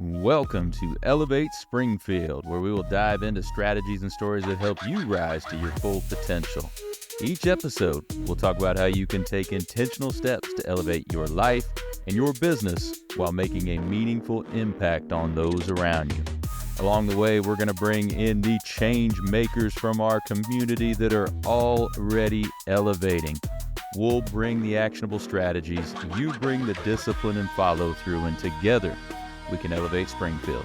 Welcome to Elevate Springfield, where we will dive into strategies and stories that help you rise to your full potential. Each episode, we'll talk about how you can take intentional steps to elevate your life and your business while making a meaningful impact on those around you. Along the way, we're going to bring in the change makers from our community that are already elevating. We'll bring the actionable strategies, you bring the discipline and follow through, and together we can elevate Springfield.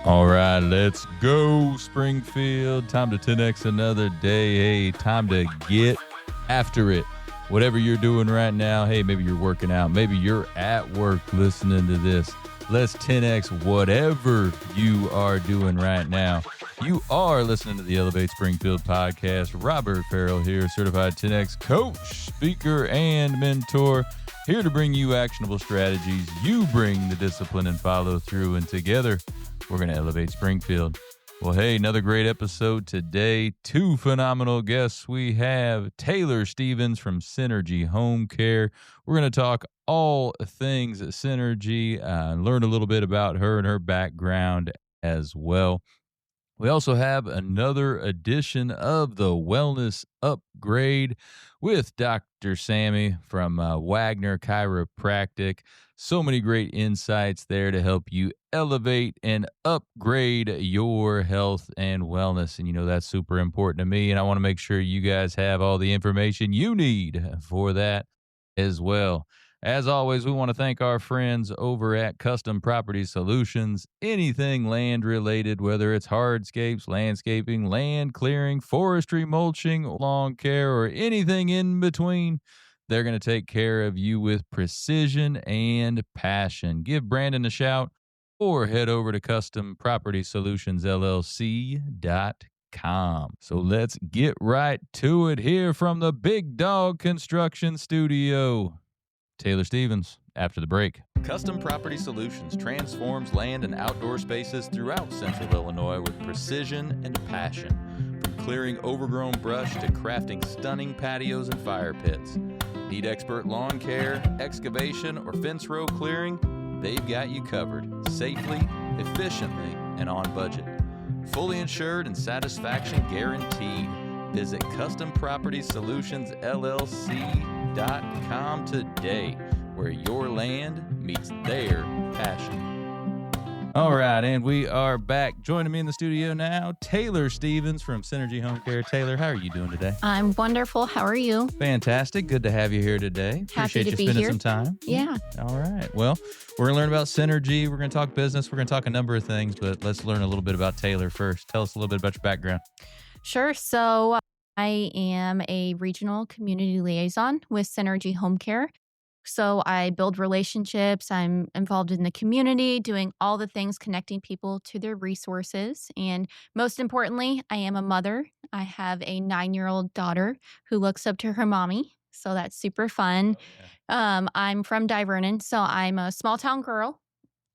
All right, let's go, Springfield. Time to 10X another day. Hey, time to get after it. Whatever you're doing right now, hey, maybe you're working out, maybe you're at work listening to this. Let's 10X whatever you are doing right now. You are listening to the Elevate Springfield podcast. Robert Farrell here, certified 10X coach, speaker, and mentor. Here to bring you actionable strategies. You bring the discipline and follow through, and together we're going to elevate Springfield. Well, hey, another great episode today. Two phenomenal guests. We have Taylor Stevens from Synergy Home Care. We're going to talk all things Synergy, learn a little bit about her and her background as well. We also have another edition of the Wellness Upgrade with Dr. Sammy from Wagner Chiropractic. So many great insights there to help you elevate and upgrade your health and wellness. And you know, that's super important to me. And I want to make sure you guys have all the information you need for that as well. As always, we want to thank our friends over at Custom Property Solutions. Anything land related, whether it's hardscapes, landscaping, land clearing, forestry, mulching, lawn care, or anything in between, they're going to take care of you with precision and passion. Give Brandon a shout or head over to CustomPropertySolutionsLLC.com. So let's get right to it here from the Big Dog Construction Studio. Taylor Stevens, after the break. Custom Property Solutions transforms land and outdoor spaces throughout Central Illinois with precision and passion. From clearing overgrown brush to crafting stunning patios and fire pits. Need expert lawn care, excavation, or fence row clearing? They've got you covered, safely, efficiently, and on budget. Fully insured and satisfaction guaranteed. Visit CustomPropertySolutionsLLC.com today, where your land meets their passion. All right, and we are back. Joining me in the studio now, Taylor Stevens from Synergy Home Care. Taylor, how are you doing today? I'm wonderful. How are you? Fantastic. Good to have you here today. Happy Appreciate to you be spending here. some time. Yeah. All right. Well, we're going to learn about Synergy. We're going to talk business. We're going to talk a number of things, but let's learn a little bit about Taylor first. Tell us a little bit about your background. Sure. So I am a regional community liaison with Synergy Home Care. So I build relationships. I'm involved in the community, doing all the things connecting people to their resources. And most importantly, I am a mother. I have a 9-year-old daughter who looks up to her mommy. So that's super fun. I'm from Vernon, so I'm a small town girl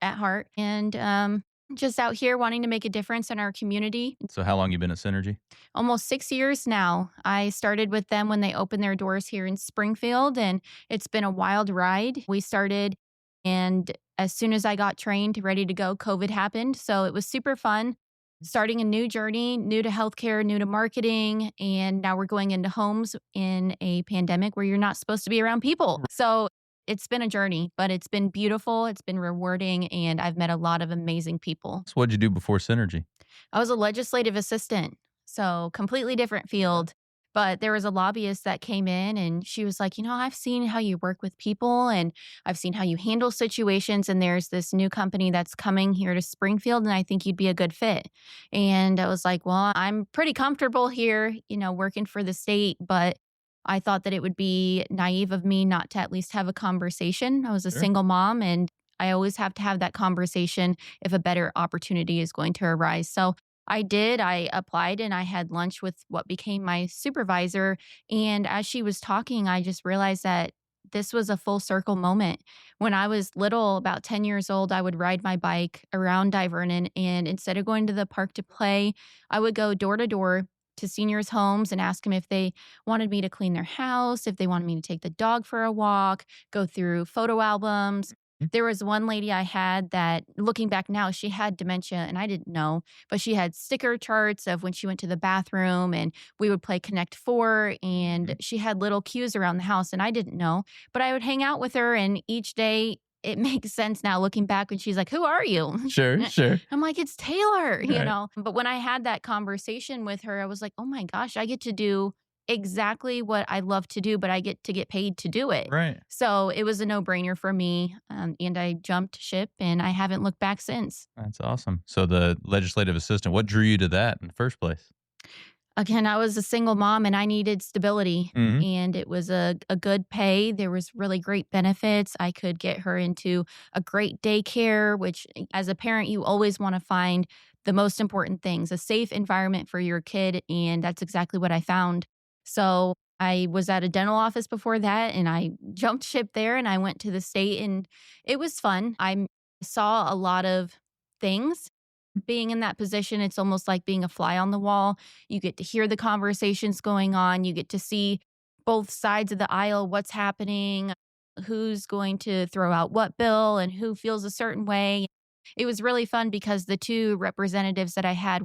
at heart, and just out here wanting to make a difference in our community. So how long you been at Synergy? Almost 6 years now. I started with them when they opened their doors here in Springfield, and it's been a wild ride. We started, and as soon as I got trained, ready to go, COVID happened. So it was super fun. Starting a new journey, new to healthcare, new to marketing, and now we're going into homes in a pandemic where you're not supposed to be around people. So it's been a journey, but it's been beautiful. It's been rewarding, and I've met a lot of amazing people. So what'd you do before Synergy? I was a legislative assistant, so completely different field. But there was a lobbyist that came in, and she was like, I've seen how you work with people, and I've seen how you handle situations, and there's this new company that's coming here to Springfield, and I think you'd be a good fit. And I was like, well, I'm pretty comfortable here, working for the state, but I thought that it would be naive of me not to at least have a conversation. I was a single mom, and I always have to have that conversation if a better opportunity is going to arise. So I did. I applied, and I had lunch with what became my supervisor. And as she was talking, I just realized that this was a full circle moment. When I was little, about 10 years old, I would ride my bike around Vernon, and instead of going to the park to play, I would go door to door to seniors' homes and ask them if they wanted me to clean their house, if they wanted me to take the dog for a walk, go through photo albums. There was one lady I had that, looking back now, she had dementia and I didn't know, but she had sticker charts of when she went to the bathroom and we would play Connect Four, and Mhm. she had little cues around the house and I didn't know, but I would hang out with her and each day it makes sense now looking back when she's like, "Who are you?" Sure, sure. I'm like, "It's Taylor," Right. But when I had that conversation with her, I was like, "Oh my gosh, I get to do exactly what I love to do, but I get to get paid to do it." Right. So it was a no-brainer for me, and I jumped ship, and I haven't looked back since. That's awesome. So the legislative assistant, what drew you to that in the first place? Again, I was a single mom, and I needed stability, Mhm. and it was a good pay. There was really great benefits. I could get her into a great daycare, which, as a parent, you always wanna find the most important things, a safe environment for your kid, and that's exactly what I found. So, I was at a dental office before that, and I jumped ship there, and I went to the state, and it was fun. I saw a lot of things being in that position. It's almost like being a fly on the wall. You get to hear the conversations going on. You get to see both sides of the aisle, what's happening, who's going to throw out what bill, and who feels a certain way. It was really fun because the two representatives that I had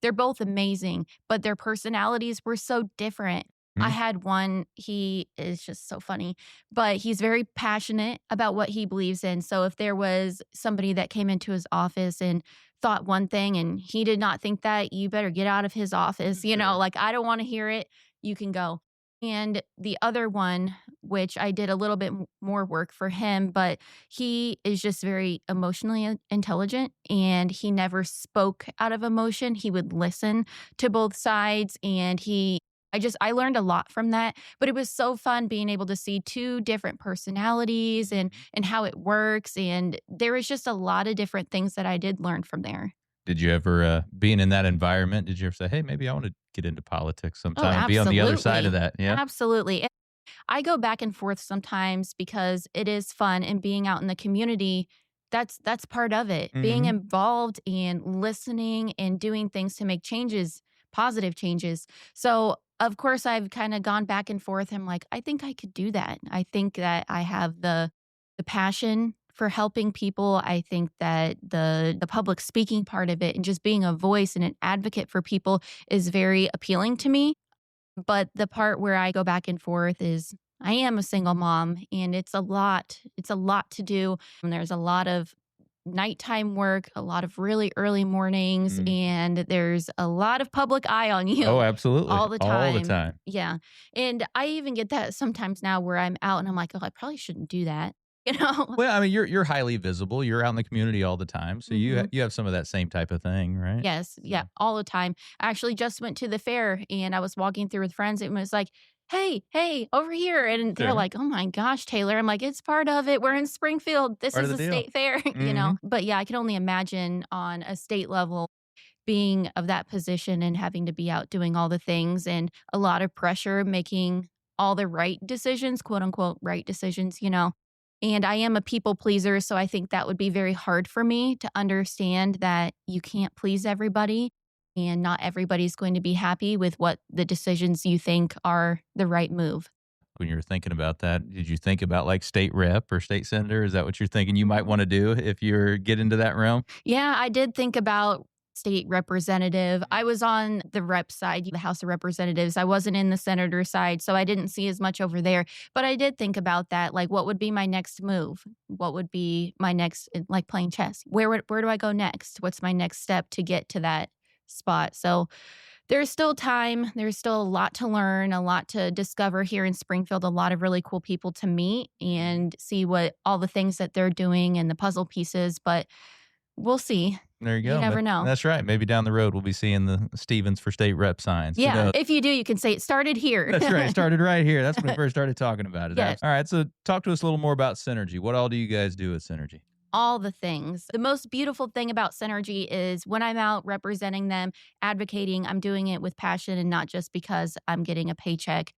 they're both amazing, but their personalities were so different. I Mhm. had one, he is just so funny, but he's very passionate about what he believes in. So if there was somebody that came into his office and thought one thing and he did not think that, you better get out of his office, Sure. like, I don't wanna hear it, you can go. And the other one, which I did a little bit more work for him, but he is just very emotionally intelligent, and he never spoke out of emotion. He would listen to both sides, and I learned a lot from that, but it was so fun being able to see two different personalities and how it works, and there was just a lot of different things that I did learn from there. Did you ever, being in that environment, did you ever say, "Hey, maybe I wanna get into politics Oh, sometime and be on the other side of absolutely. that?" Yeah? Absolutely. I go back and forth sometimes because it is fun, and being out in the community, that's part of it. Being Mhm. involved and listening and doing things to make changes, positive changes. So, of course, I've kinda gone back and forth. I'm like, "I think I could do that." I think that I have the passion for helping people. I think that the public speaking part of it and just being a voice and an advocate for people is very appealing to me. But the part where I go back and forth is I am a single mom, and it's a lot. It's a lot to do. And there's a lot of nighttime work, a lot of really early mornings, Mhm. and there's a lot of public eye on Oh, you absolutely. all the All the time. time. Yeah. And I even get that sometimes now where I'm out and I'm like, "Oh, I probably shouldn't do that." You know? Well, I mean, you're highly visible, you're out in the community all the time, so Mhm. you have some of that same type of thing, right? Yes, yeah, So all the time. I actually just went to the fair and I was walking through with friends and was like, "Hey, hey, over here." And they're sure. like, "Oh my gosh, Taylor." I'm like, "It's part of it. We're in Springfield. This Part of is the a deal. state fair." Mhm. But yeah, I can only imagine on a state level being of that position and having to be out doing all the things and a lot of pressure making all the right decisions, quote unquote, right decisions. And I am a people pleaser. So I think that would be very hard for me to understand that you can't please everybody and not everybody's going to be happy with what the decisions you think are the right move. When you were thinking about that, did you think about, like, state rep or state senator? Is that what you're thinking you might wanna do if you're get into that realm? Yeah, I did think about state representative. I was on the rep side, the House of Representatives. I wasn't in the senator side, so I didn't see as much over there. But I did think about that. Like, what would be my next move? What would be my next, like playing chess? Where do I go next? What's my next step to get to that spot? So there's still time. There's still a lot to learn, a lot to discover here in Springfield, a lot of really cool people to meet Mhm. and see what all the things that they're doing and the puzzle pieces. But we'll see. There you You go, never know. that's right, maybe down the road, we'll be seeing the Stevens for state rep signs, who Yeah, knows? if you do, you can say it started here. That's right, started right here, that's when we first started talking about it, Yes, alright, so talk to us a little more about Synergy. What all do you guys do at Synergy? all the things. The most beautiful thing about Synergy is when I'm out representing them, advocating, I'm doing it with passion and not just because I'm getting a paycheck.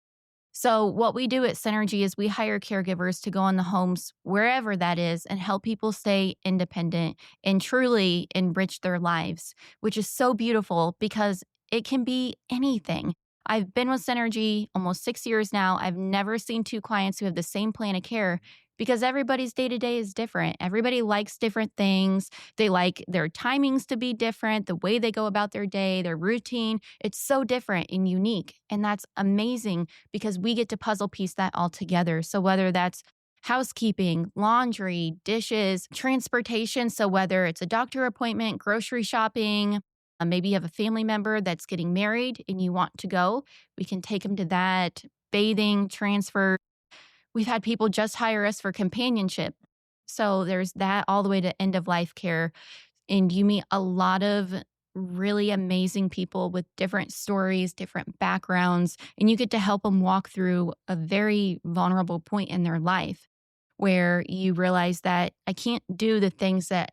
So, what we do at Synergy is we hire caregivers to go in the homes, wherever that is, and help people stay independent and truly enrich their lives, which is so beautiful because it can be anything. I've been with Synergy almost 6 years now. I've never seen two clients who have the same plan of care because everybody's day to day is different. Everybody likes different things. They like their timings to be different, the way they go about their day, their routine. It's so different and unique. And that's amazing because we get to puzzle piece that all together. So whether that's housekeeping, laundry, dishes, transportation. So whether it's a doctor appointment, grocery shopping, maybe you have a family member that's getting married and you want to go, we can take them to that. Bathing, transfer. We've had people just hire us for companionship. So there's that all the way to end of life care. And you meet a lot of really amazing people with different stories, different backgrounds, and you get to help them walk through a very vulnerable point in their life where you realize that I can't do the things that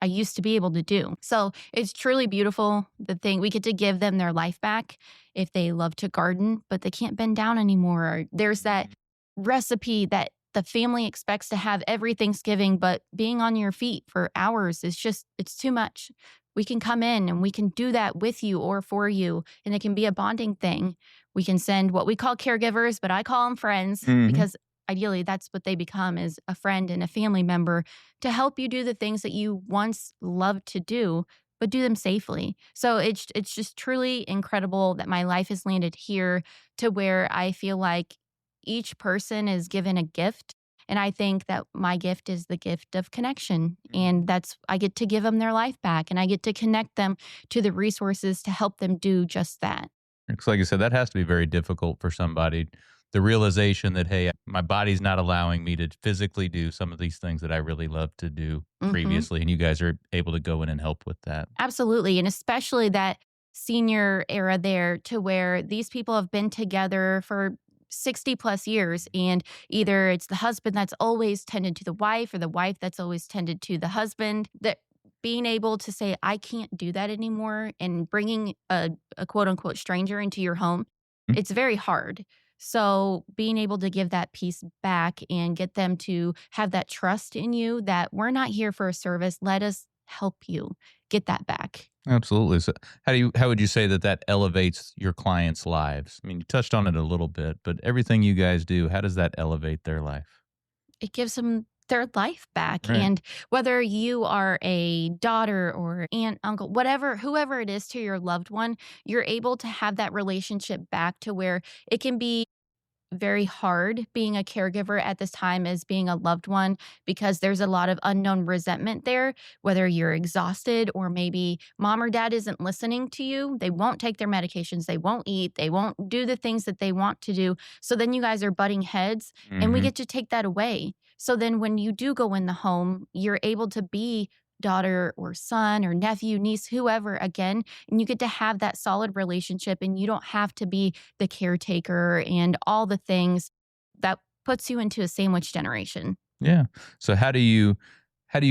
I used to be able to do. So it's truly beautiful. The thing we get to give them their life back if they love to garden, but they can't bend down anymore. Or there's that recipe that the family expects to have every Thanksgiving, but being on your feet for hours is just, it's too much. We can come in and we can do that with you or for you, and it can be a bonding thing. We can send what we call caregivers, but I call them friends because ideally that's what they become, is a friend and a family member to help you do the things that you once loved to do, but do them safely. So it's just truly incredible that my life has landed here to where I feel like each person is given a gift. And I think that my gift is the gift of connection. And that's, I get to give them their life back and I get to connect them to the resources to help them do just that. It's like I said, that has to be very difficult for somebody. The realization that, hey, my body's not allowing me to physically do some of these things that I really loved to do previously. And you guys are able to go in and help with that. Absolutely. And especially that senior era there to where these people have been together for 60 plus years. And either it's the husband that's always tended to the wife or the wife that's always tended to the husband. That being able to say, I can't do that anymore, and bringing a quote unquote stranger into your home, it's very hard. So being able to give that piece back and get them to have that trust in you that we're not here for a service. Let us help you get that back. Absolutely. So how would you say that elevates your clients' lives? I mean, you touched on it a little bit, but everything you guys do, how does that elevate their life? It gives them their life back. Right. And whether you are a daughter or aunt, uncle, whatever, whoever it is to your loved one, you're able to have that relationship back to where it can be very hard being a caregiver at this time as being a loved one, because there's a lot of unknown resentment there, whether you're exhausted or maybe mom or dad isn't listening to you. They won't take their medications. They won't eat. They won't do the things that they want to do. So then you guys are butting heads and we get to take that away. So then when you do go in the home, you're able to be daughter or son or nephew, niece, whoever again, and you get to have that solid relationship and you don't have to be the caretaker and all the things that puts you into a sandwich generation. Yeah. So how do you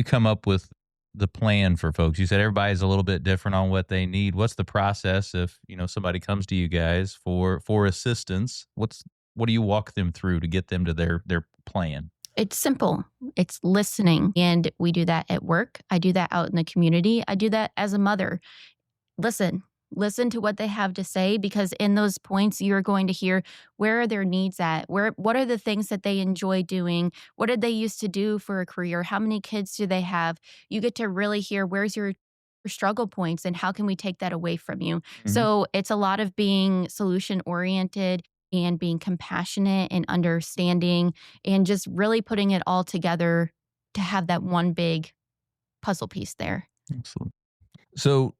come up with the plan for folks? You said everybody's a little bit different on what they need. What's the process if, somebody comes to you guys for assistance? What do you walk them through to get them to their plan? It's simple. It's listening. And we do that at work. I do that out in the community. I do that as a mother. Listen to what they have to say, because in those points, you're going to hear where are their needs at? What are the things that they enjoy doing? What did they used to do for a career? How many kids do they have? You get to really hear where's your struggle points and how can we take that away from you? So it's a lot of being solution oriented and being compassionate and understanding and just really putting it all together to have that one big puzzle piece there. Absolutely. So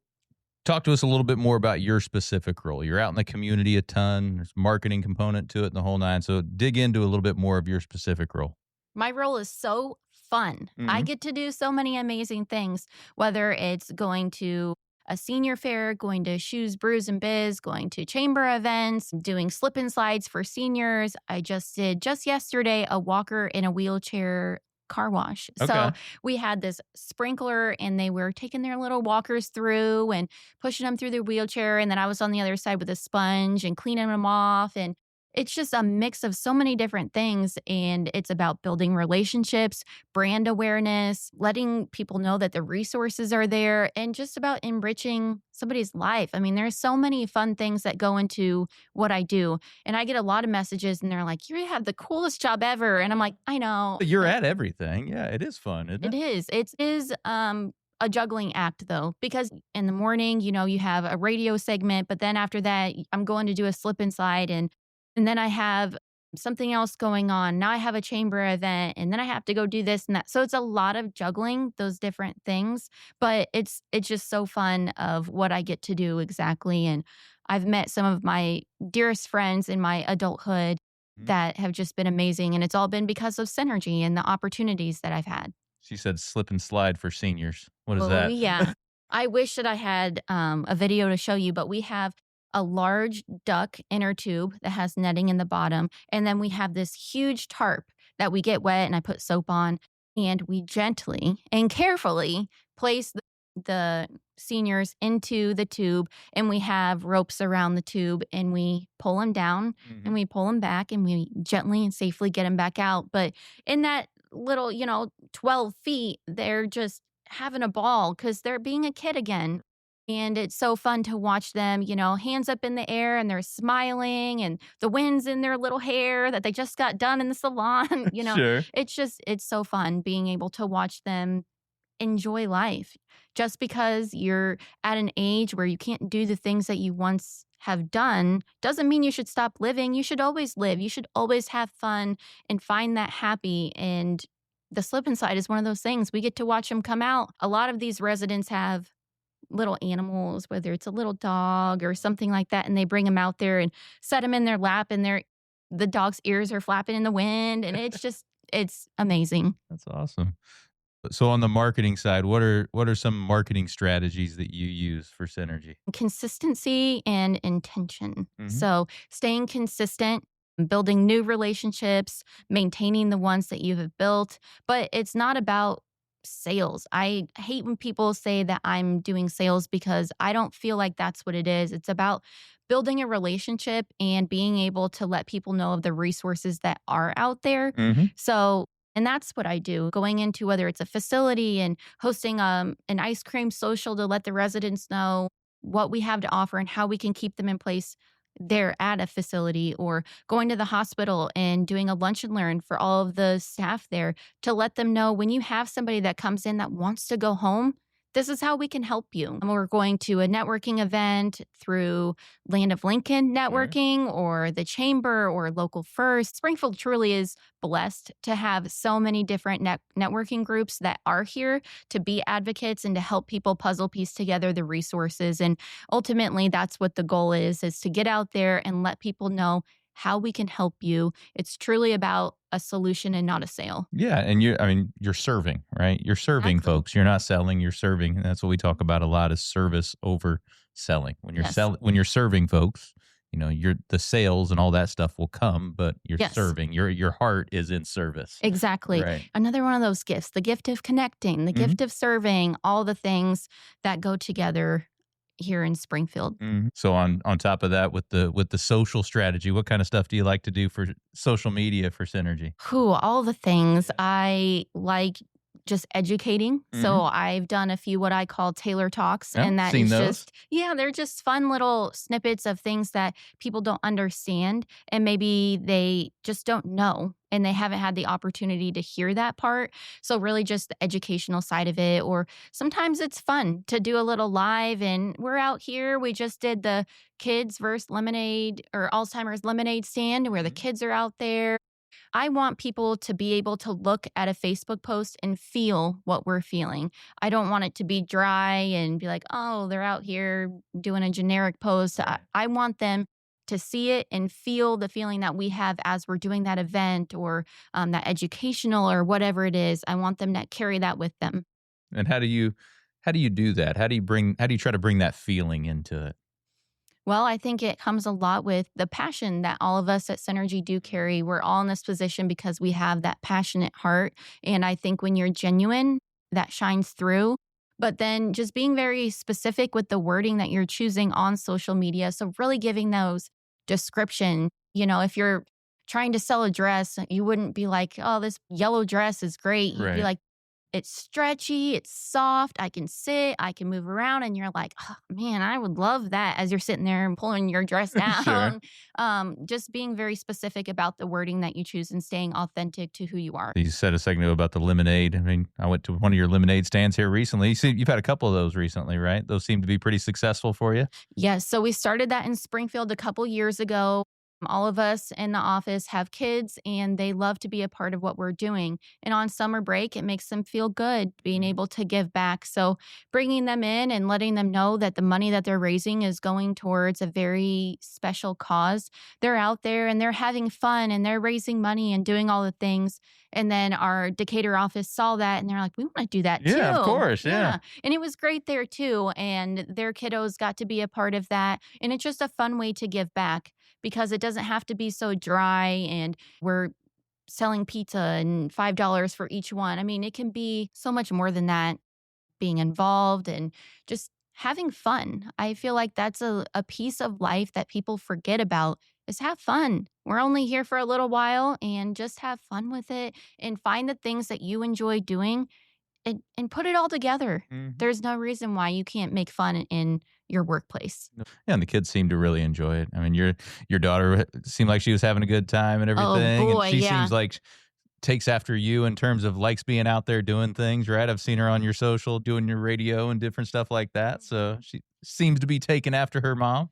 talk to us a little bit more about your specific role. You're out in the community a ton. There's a marketing component to it and the whole nine. So dig into a little bit more of your specific role. My role is so fun. I get to do so many amazing things, whether it's going to a senior fair, going to Shoes, Brews, and Biz, going to chamber events, doing slip and slides for seniors. I just did yesterday a walker in a wheelchair car wash. Okay. So we had this sprinkler and they were taking their little walkers through and pushing them through their wheelchair. And then I was on the other side with a sponge and cleaning them off. And It's just a mix of so many different things. And it's about building relationships, brand awareness, letting people know that the resources are there, and just about enriching somebody's life. I mean, there's so many fun things that go into what I do. And I get a lot of messages and they're like, you have the coolest job ever. And I'm like, I know. You're at everything. Yeah, it is fun, isn't It it? is. It is a juggling act though, because in the morning, you have a radio segment, but then after that, I'm going to do a slip and slide, and then I have something else going on. Now I have a chamber event, and then I have to go do this and that. So it's a lot of juggling those different things, but it's just so fun of what I get to do exactly. And I've met some of my dearest friends in my adulthood Mhm. that have just been amazing, and it's all been because of synergy and the opportunities that I've had. She said slip and slide for seniors. What is Oh, that? yeah. I wish that I had a video to show you, but we have a large duck inner tube that has netting in the bottom. And then we have this huge tarp that we get wet and I put soap on. And we gently and carefully place the seniors into the tube. And we have ropes around the tube and we pull them down and Mhm. we pull them back and we gently and safely get them back out. But in that little, 12 feet, they're just having a ball because they're being a kid again. And it's so fun to watch them, hands up in the air and they're smiling and the wind's in their little hair that they just got done in the salon. Sure. It's so fun being able to watch them enjoy life. Just because you're at an age where you can't do the things that you once have done doesn't mean you should stop living. You should always live. You should always have fun and find that happy. And the slip and slide is one of those things. We get to watch them come out. A lot of these residents have little animals, whether it's a little dog or something like that, and they bring them out there and set them in their lap, and the dog's ears are flapping in the wind, and it's amazing. That's awesome. So on the marketing side, what are some marketing strategies that you use for Synergy? Consistency and intention. Mhm. So, staying consistent, building new relationships, maintaining the ones that you have built, but it's not about sales. I hate when people say that I'm doing sales because I don't feel like that's what it is. It's about building a relationship and being able to let people know of the resources that are out there. Mhm. So, and that's what I do, going into whether it's a facility and hosting an ice cream social to let the residents know what we have to offer and how we can keep them in place there at a facility, or going to the hospital and doing a lunch and learn for all of the staff there to let them know when you have somebody that comes in that wants to go home, this is how we can help you. And we're going to a networking event through Land of Lincoln Sure. Networking or the Chamber or Local First. Springfield truly is blessed to have so many different networking groups that are here to be advocates and to help people puzzle piece together the resources. And ultimately, that's what the goal is to get out there and let people know how we can help you. It's truly about a solution and not a sale. Yeah, and you're serving, right? You're serving Exactly. folks. You're not selling, you're serving. And that's what we talk about a lot is service over selling. Yes. When you're serving folks, you're the sales and all that stuff will come, but you're Yes. serving. Your heart is in service. Exactly. Right. Another one of those gifts, the gift of connecting, the Mhm. gift of serving, all the things that go together here in Springfield. Mhm. So on top of that, with the social strategy, what kind of stuff do you like to do for social media for Synergy? Whew, all the things. I like just educating. So Mhm. I've done a few what I call Taylor Talks, Yeah, and that seen is those. just, yeah, they're just fun little snippets of things that people don't understand and maybe they just don't know and they haven't had the opportunity to hear that part. So really just the educational side of it, or sometimes it's fun to do a little live, and we're out here. We just did the kids versus lemonade or Alzheimer's lemonade stand where the Mhm. kids are out there. I want people to be able to look at a Facebook post and feel what we're feeling. I don't want it to be dry and be like, oh, they're out here doing a generic post. Right. I want them to see it and feel the feeling that we have as we're doing that event, or that educational or whatever it is. I want them to carry that with them. And how do you do that? How do you try to bring that feeling into it? Well, I think it comes a lot with the passion that all of us at Synergy do carry. We're all in this position because we have that passionate heart. And I think when you're genuine, that shines through. But then just being very specific with the wording that you're choosing on social media. So, really giving those description. If you're trying to sell a dress, you wouldn't be like, oh, this yellow dress is great. You'd be Right. like, it's stretchy, it's soft, I can sit, I can move around. And you're like, oh, man, I would love that as you're sitting there and pulling your dress Sure. down. Just being very specific about the wording that you choose and staying authentic to who you are. You said a second ago about the lemonade. I mean, I went to one of your lemonade stands here recently. You've had a couple of those recently, right? Those seem to be pretty successful for you. Yes. So we started that in Springfield a couple years ago. All of us in the office have kids and they love to be a part of what we're doing. And on summer break, it makes them feel good being Mhm. able to give back. So bringing them in and letting them know that the money that they're raising is going towards a very special cause. They're out there and they're having fun and they're raising money and doing all the things. And then our Decatur office saw that and they're like, we want to do that Yeah, of too. course. Yeah. Yeah. And it was great there too. And their kiddos got to be a part of that. And it's just a fun way to give back because it doesn't have to be so dry and we're selling pizza and $5 for each one. I mean, it can be so much more than that, being involved and just having fun. I feel like that's a piece of life that people forget about is have fun. We're only here for a little while and just have fun with it and find the things that you enjoy doing and put it all together. Mhm. There's no reason why you can't make fun in your workplace. Yeah, and the kids seem to really enjoy it. I mean, your daughter seemed like she was having a good time and Oh everything, and boy, she yeah. seems like takes after you in terms of likes being out there doing things, right? I've seen her on your social doing your radio and different stuff like that. So she seems to be taking after her mom.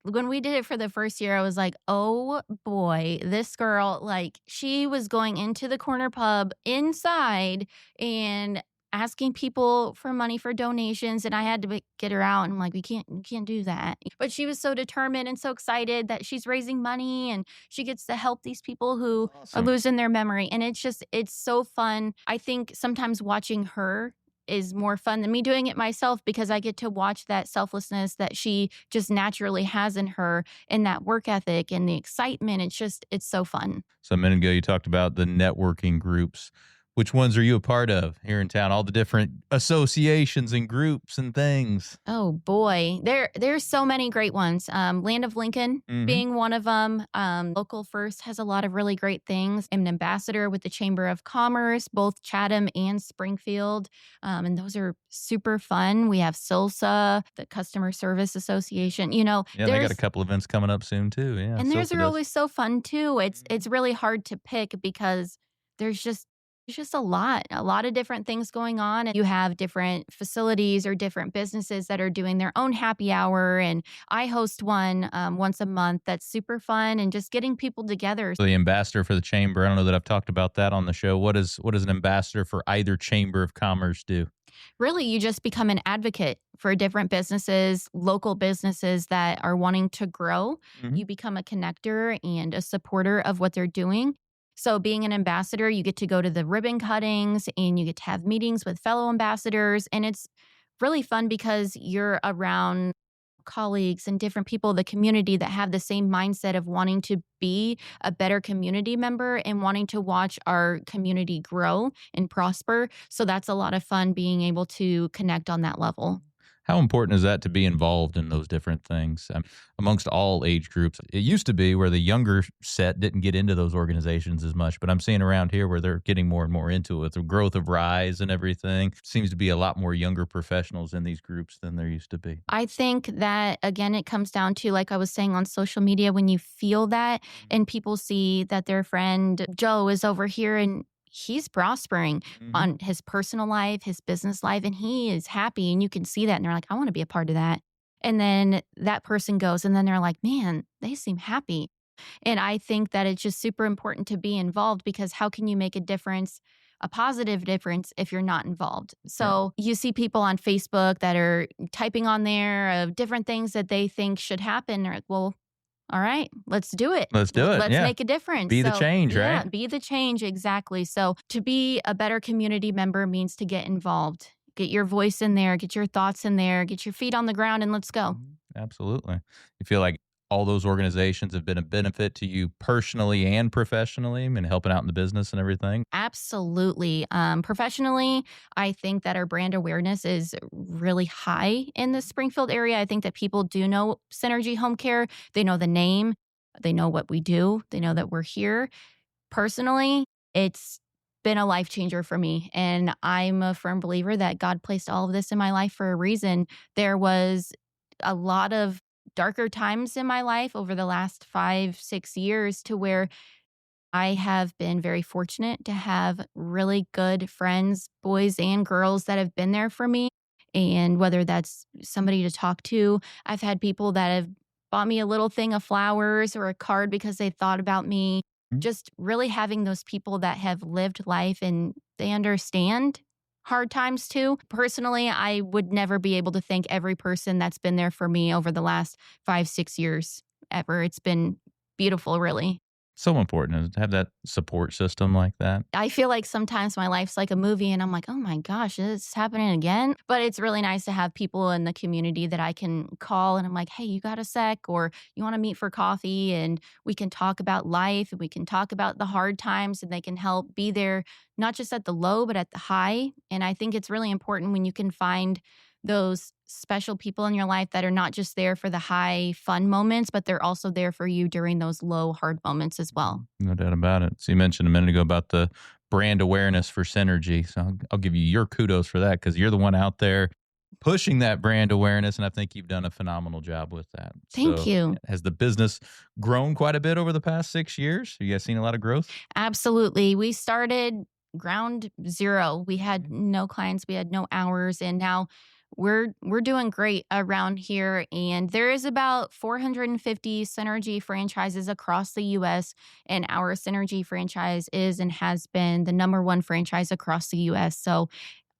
When we did it for the first year, I was like, "Oh boy, this girl, like, she was going into the corner pub inside and asking people for money for donations, and I had to get her out, and I'm like, we can't do that." But she was so determined and so excited that she's raising money and she gets to help these people who are Awesome. losing their memory, and it's so fun. I think sometimes watching her is more fun than me doing it myself because I get to watch that selflessness that she just naturally has in her and that work ethic and the excitement. It's so fun. So a minute ago, you talked about the networking groups. Which ones are you a part of here in town? All the different associations and groups and things. Oh boy, there's so many great ones. Land of Lincoln Hmm. being one of them. Local First has a lot of really great things. I'm an ambassador with the Chamber of Commerce, both Chatham and Springfield, and those are super fun. We have SILSA, the Customer Service Association. Yeah, they got a There's couple events coming up soon too. Yeah, and theirs Silsa are does. always so fun too. It's Mhm. it's really hard to pick because there's just there's just a lot of different things going on. And you have different facilities or different businesses that are doing their own happy hour. And I host one once a month that's super fun and just getting people together. The ambassador for the chamber. I don't know that I've talked about that on the show. What does an ambassador for either chamber of commerce do? Really, you just become an advocate for different businesses, local businesses that are wanting to grow. Hmm. You become a connector and a supporter of what they're doing. So, being an ambassador, you get to go to the ribbon cuttings and you get to have meetings with fellow ambassadors. And it's really fun because you're around colleagues and different people in the community that have the same mindset of wanting to be a better community member and wanting to watch our community grow and prosper. So that's a lot of fun being able to connect on that level. How important is that to be involved in those different things amongst all age groups? It used to be where the younger set didn't get into those organizations as much, but I'm seeing around here where they're getting more and more into it. With the growth of Rise and everything, seems to be a lot more younger professionals in these groups than there used to be. I think that, again, it comes down to, like I was saying on social media, when you feel that and people see that their friend Joe is over here and he's prospering Hmm. on his personal life, his business life, and he is happy. And you can see that. And they're like, I want to be a part of that. And then that person goes, and then they're like, man, they seem happy. And I think that it's just super important to be involved because how can you make a difference, a positive difference, if you're not involved? Right. So you see people on Facebook that are typing on there of different things that they think should happen. They're like, well, all right, let's do it. Let's do it. Let's Yeah. make a difference. Be the So, change, yeah, right? be the change. Exactly. So, to be a better community member means to get involved, get your voice in there, get your thoughts in there, get your feet on the ground, and let's go. Mhm. Absolutely. You feel like all those organizations have been a benefit to you personally and professionally and helping out in the business and everything? Absolutely. Professionally, I think that our brand awareness is really high in the Springfield area. I think that people do know Synergy Home Care, they know the name. They know what we do. They know that we're here. Personally, it's been a life changer for me. And I'm a firm believer that God placed all of this in my life for a reason. There was a lot of darker times in my life over the last 5, 6 years to where I have been very fortunate to have really good friends, boys and girls that have been there for me. And whether that's somebody to talk to, I've had people that have bought me a little thing of flowers or a card because they thought about me. Mhm. Just really having those people that have lived life and they understand hard times too. Personally, I would never be able to thank every person that's been there for me over the last 5, 6 years ever. It's been beautiful, really. So important to have that support system like that. I feel like sometimes my life's like a movie and I'm like, "Oh my gosh, is this happening again?" But it's really nice to have people in the community that I can call and I'm like, "Hey, you got a sec?" Or "You wanna meet for coffee?" And we can talk about life and we can talk about the hard times and they can help be there, not just at the low, but at the high. And I think it's really important when you can find those special people in your life that are not just there for the high fun moments, but they're also there for you during those low hard moments as well. No doubt about it. So you mentioned a minute ago about the brand awareness for Synergy. So I'll give you your kudos for that because you're the one out there pushing that brand awareness. And I think you've done a phenomenal job with that. Thank So you. has the business grown quite a bit over the past 6 years? Have you guys seen a lot of growth? Absolutely. We started ground zero. We had no clients, we had no hours, and now we're doing great around here. And there is about 450 Synergy franchises across the US, and our Synergy franchise is and has been the number one franchise across the US. So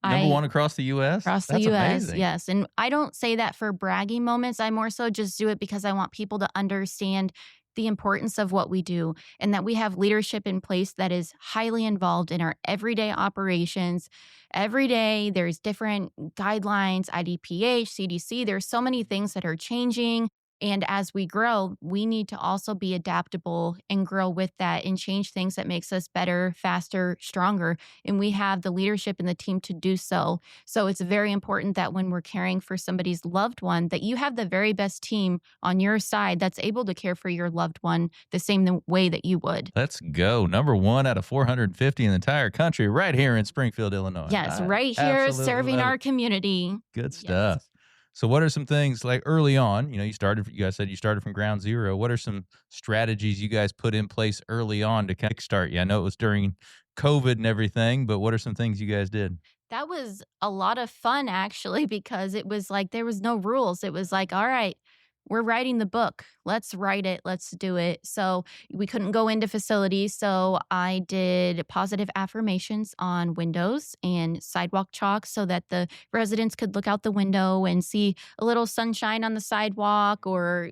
Number I one across the U.S.? across the That's US, amazing. yes, and I don't say that for bragging moments, I more so just do it because I want people to understand the importance of what we do and that we have leadership in place that is highly involved in our everyday operations. Every day, there's different guidelines, IDPH, CDC, there's so many things that are changing, and as we grow, we need to also be adaptable and grow with that and change things that makes us better, faster, stronger, and we have the leadership and the team to do so. So it's very important that when we're caring for somebody's loved one, that you have the very best team on your side that's able to care for your loved one the same way that you would. Let's go. Number one out of 450 in the entire country, right here in Springfield, Illinois. Yes, I right here absolutely serving love our it. community. Good Yes. stuff. So, what are some things like early on? You guys said you started from ground zero. What are some strategies you guys put in place early on to kickstart you? I know it was during COVID and everything, but what are some things you guys did? That was a lot of fun actually because it was like there was no rules. It was like, all right, we're writing the book. Let's write it. Let's do it. So we couldn't go into facilities. So I did positive affirmations on windows and sidewalk chalk so that the residents could look out the window and see a little sunshine on the sidewalk or,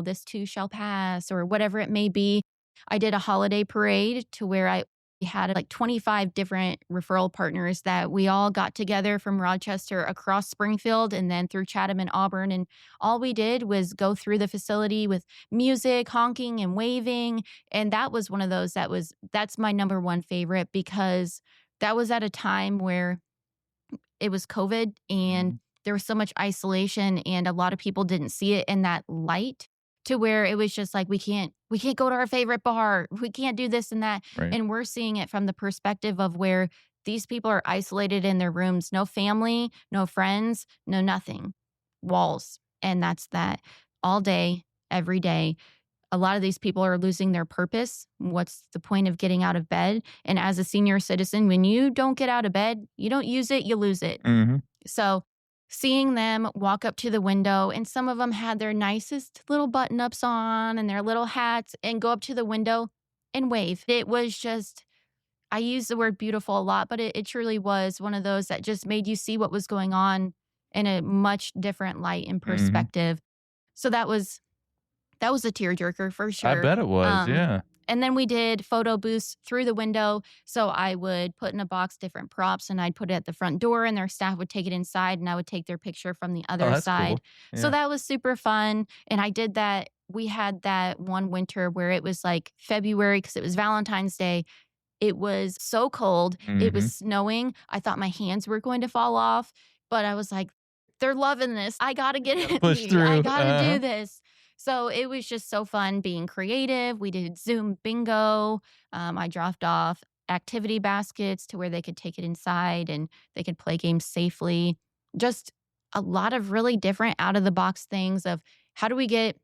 this too shall pass or whatever it may be. I did a holiday parade to where I had like 25 different referral partners that we all got together from Rochester across Springfield and then through Chatham and Auburn. And all we did was go through the facility with music, honking, and waving. And that was one of those that's my number one favorite because that was at a time where it was COVID and Mhm. there was so much isolation and a lot of people didn't see it in that light to where it was just like we can't go to our favorite bar. We can't do this and that. Right. And we're seeing it from the perspective of where these people are isolated in their rooms, no family, no friends, no nothing. Walls. And that's that all day, every day. A lot of these people are losing their purpose. What's the point of getting out of bed? And as a senior citizen, when you don't get out of bed, you don't use it, you lose it. Hmm. So seeing them walk up to the window, and some of them had their nicest little button ups on and their little hats, and go up to the window and wave. It was just, I use the word beautiful a lot, but it truly was one of those that just made you see what was going on in a much different light and Hmm. perspective. So that was a tearjerker for I sure. bet it was. Um, Yeah. and then we did photo booths through the window. So I would put in a box different props and I'd put it at the front door and their staff would take it inside and I would take their picture from the Oh, other that's cool. side. So Yeah. that was super fun. And I did that. We had that one winter where it was like February because it was Valentine's Day. It was so cold. It was Hmm. snowing. I thought my hands were going to fall off, but I was like, they're loving this. I got to get Gotta in push here. I through. got to Uh do huh. this. So it was just so fun being creative. We did Zoom bingo. I dropped off activity baskets to where they could take it inside and they could play games safely. Just a lot of really different out of the box things of how do we get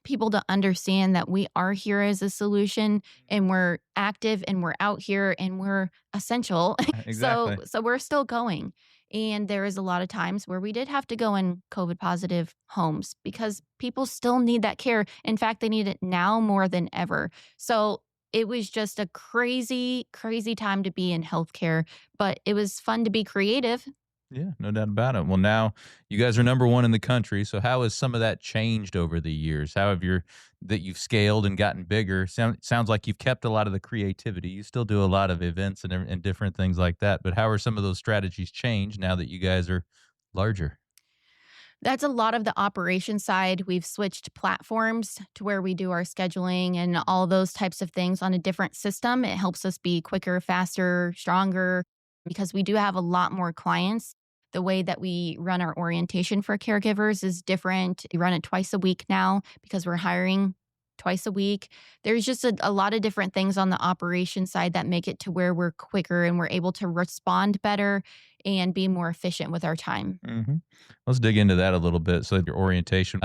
people to understand that we are here as a solution and we're active and we're out here and we're essential. so Exactly. so we're still going. And there is a lot of times where we did have to go in COVID positive homes because people still need that care. In fact, they need it now more than ever. So it was just a crazy, crazy time to be in healthcare, but it was fun to be creative. Yeah, no doubt about it. Well, now you guys are number one in the country. So how has some of that changed over the years? How have your that you've scaled and gotten bigger? Sounds like you've kept a lot of the creativity. You still do a lot of events and different things like that. But how are some of those strategies changed now that you guys are larger? That's a lot of the operation side. We've switched platforms to where we do our scheduling and all those types of things on a different system. It helps us be quicker, faster, stronger because we do have a lot more clients. The way that we run our orientation for caregivers is different. We run it twice a week now because we're hiring twice a week. There's just a lot of different things on the operation side that make it to where we're quicker and we're able to respond better and be more efficient with our time. hmm Let's dig into that a little bit. So your orientation,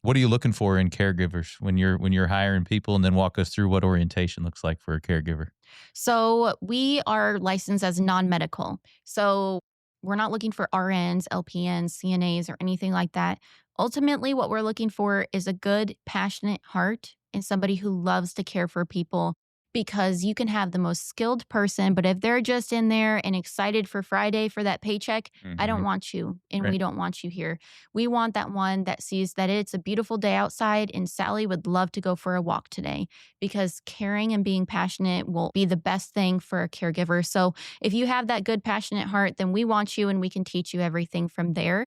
what are you looking for in caregivers when you're hiring people, and then walk us through what orientation looks like for a caregiver. So we are licensed as non-medical. So we're not looking for RNs, LPNs, CNAs, or anything like that. Ultimately, what we're looking for is a good, passionate heart and somebody who loves to care for people because you can have the most skilled person, but if they're just in there and excited for Friday for that paycheck, I don't hmm want you and Right. we don't want you here. We want that one that sees that it's a beautiful day outside and Sally would love to go for a walk today because caring and being passionate will be the best thing for a caregiver. So if you have that good, passionate heart, then we want you and we can teach you everything from there.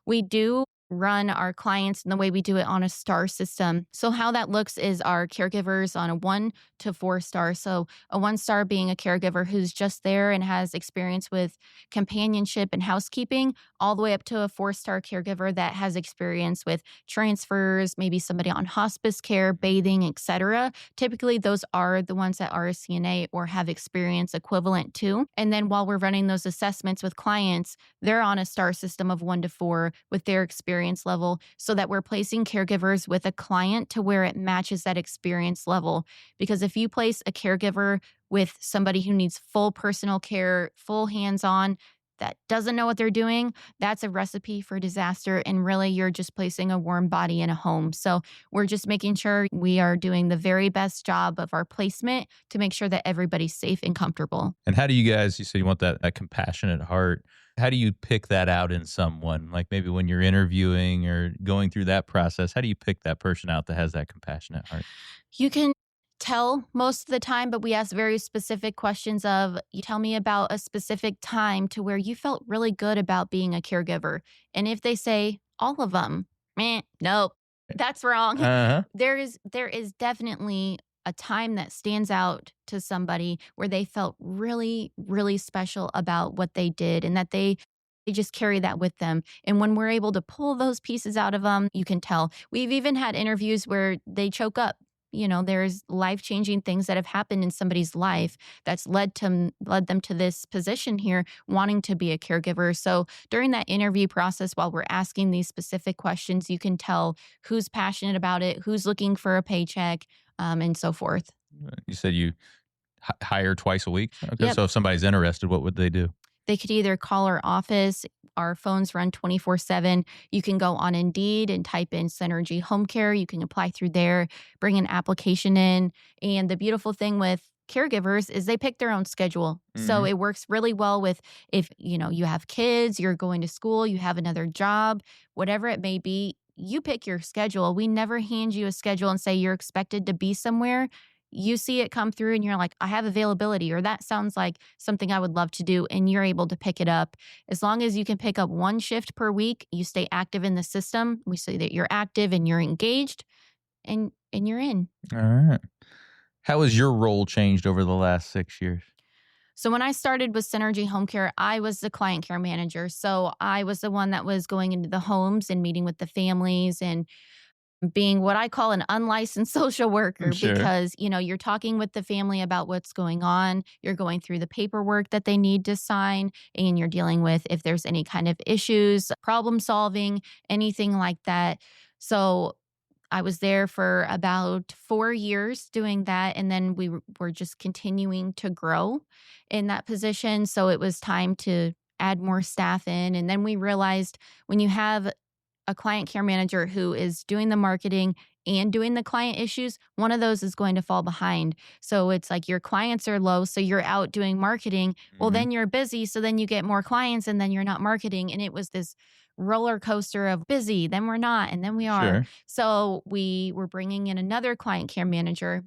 We do run our clients and the way we do it on a star system. So how that looks is our caregivers on a 1 to 4 star. So a 1 star being a caregiver who's just there and has experience with companionship and housekeeping, all the way up to a 4 star caregiver that has experience with transfers, maybe somebody on hospice care, bathing, etc. Typically those are the ones that are a CNA or have experience equivalent to. And then while we're running those assessments with clients, they're on a star system of 1 to 4 with their experience level so that we're placing caregivers with a client to where it matches that experience level. Because if you place a caregiver with somebody who needs full personal care, full hands on, that doesn't know what they're doing, that's a recipe for disaster. And really, you're just placing a warm body in a home. So, we're just making sure we are doing the very best job of our placement to make sure that everybody's safe and comfortable. And how do you guys? You said you want that compassionate heart. How do you pick that out in someone? Like maybe when you're interviewing or going through that process, how do you pick that person out that has that compassionate heart? You can tell most of the time, but we ask very specific questions of you tell me about a specific time to where you felt really good about being a caregiver. And if they say all of them, nope, that's wrong. Uh huh. There is definitely a time that stands out to somebody where they felt really, really special about what they did and that they just carry that with them. And when we're able to pull those pieces out of them, you can tell. We've even had interviews where they choke up. There's life-changing things that have happened in somebody's life that's led them to this position here, wanting to be a caregiver. So during that interview process, while we're asking these specific questions, you can tell who's passionate about it, who's looking for a paycheck, and so forth. You said you hire twice a week. Okay, Yep. so if somebody's interested, what would they do? They could either call our office. Our phones run 24/7. You can go on Indeed and type in Synergy Home Care. You can apply through there, bring an application in. And the beautiful thing with caregivers is they pick their own schedule. So hmm it works really well with if, you have kids, you're going to school, you have another job, whatever it may be, you pick your schedule. We never hand you a schedule and say you're expected to be somewhere. You see it come through and you're like, I have availability, or that sounds like something I would love to do. And you're able to pick it up. As long as you can pick up one shift per week, you stay active in the system. We say that you're active and you're engaged and you're in. All right. How has your role changed over the last 6 years? So when I started with Synergy Home Care, I was the client care manager. So I was the one that was going into the homes and meeting with the families and being what I call an unlicensed social worker Sure. because, you're talking with the family about what's going on. You're going through the paperwork that they need to sign, and you're dealing with if there's any kind of issues, problem solving, anything like that. So I was there for about 4 years doing that. And then we were just continuing to grow in that position. So it was time to add more staff in. And then we realized when you have a client care manager who is doing the marketing and doing the client issues, one of those is going to fall behind. So it's like your clients are low, so you're out doing marketing. Well, Hmm. then you're busy, so then you get more clients and then you're not marketing. And it was this roller coaster of busy, then we're not, and then we are. Sure. So we were bringing in another client care manager,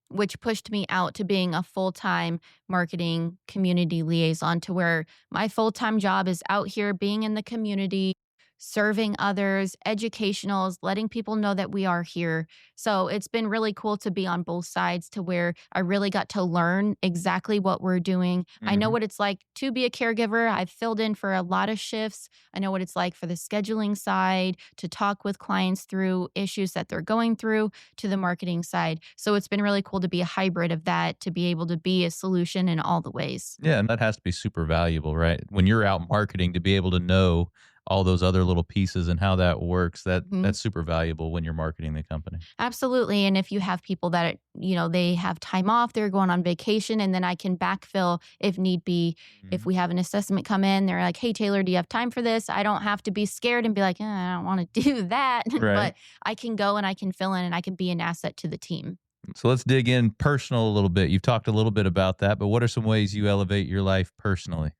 which pushed me out to being a full-time marketing community liaison to where my full-time job is out here being in the community, serving others, educationals, letting people know that we are here. So it's been really cool to be on both sides to where I really got to learn exactly what we're doing. I know Hmm. what it's like to be a caregiver. I've filled in for a lot of shifts. I know what it's like for the scheduling side, to talk with clients through issues that they're going through, to the marketing side. So it's been really cool to be a hybrid of that, to be able to be a solution in all the ways. Yeah, and that has to be super valuable, right? When you're out marketing, to be able to know all those other little pieces and how that works, Mhm. that's super valuable when you're marketing the company. Absolutely. And if you have people that, they have time off, they're going on vacation, and then I can backfill if need be. If Mhm. we have an assessment come in, they're like, hey, Taylor, do you have time for this? I don't have to be scared and be like, I don't want to do that. Right. But I can go and I can fill in and I can be an asset to the team. So let's dig in personal a little bit. You've talked a little bit about that, but what are some ways you elevate your life personally?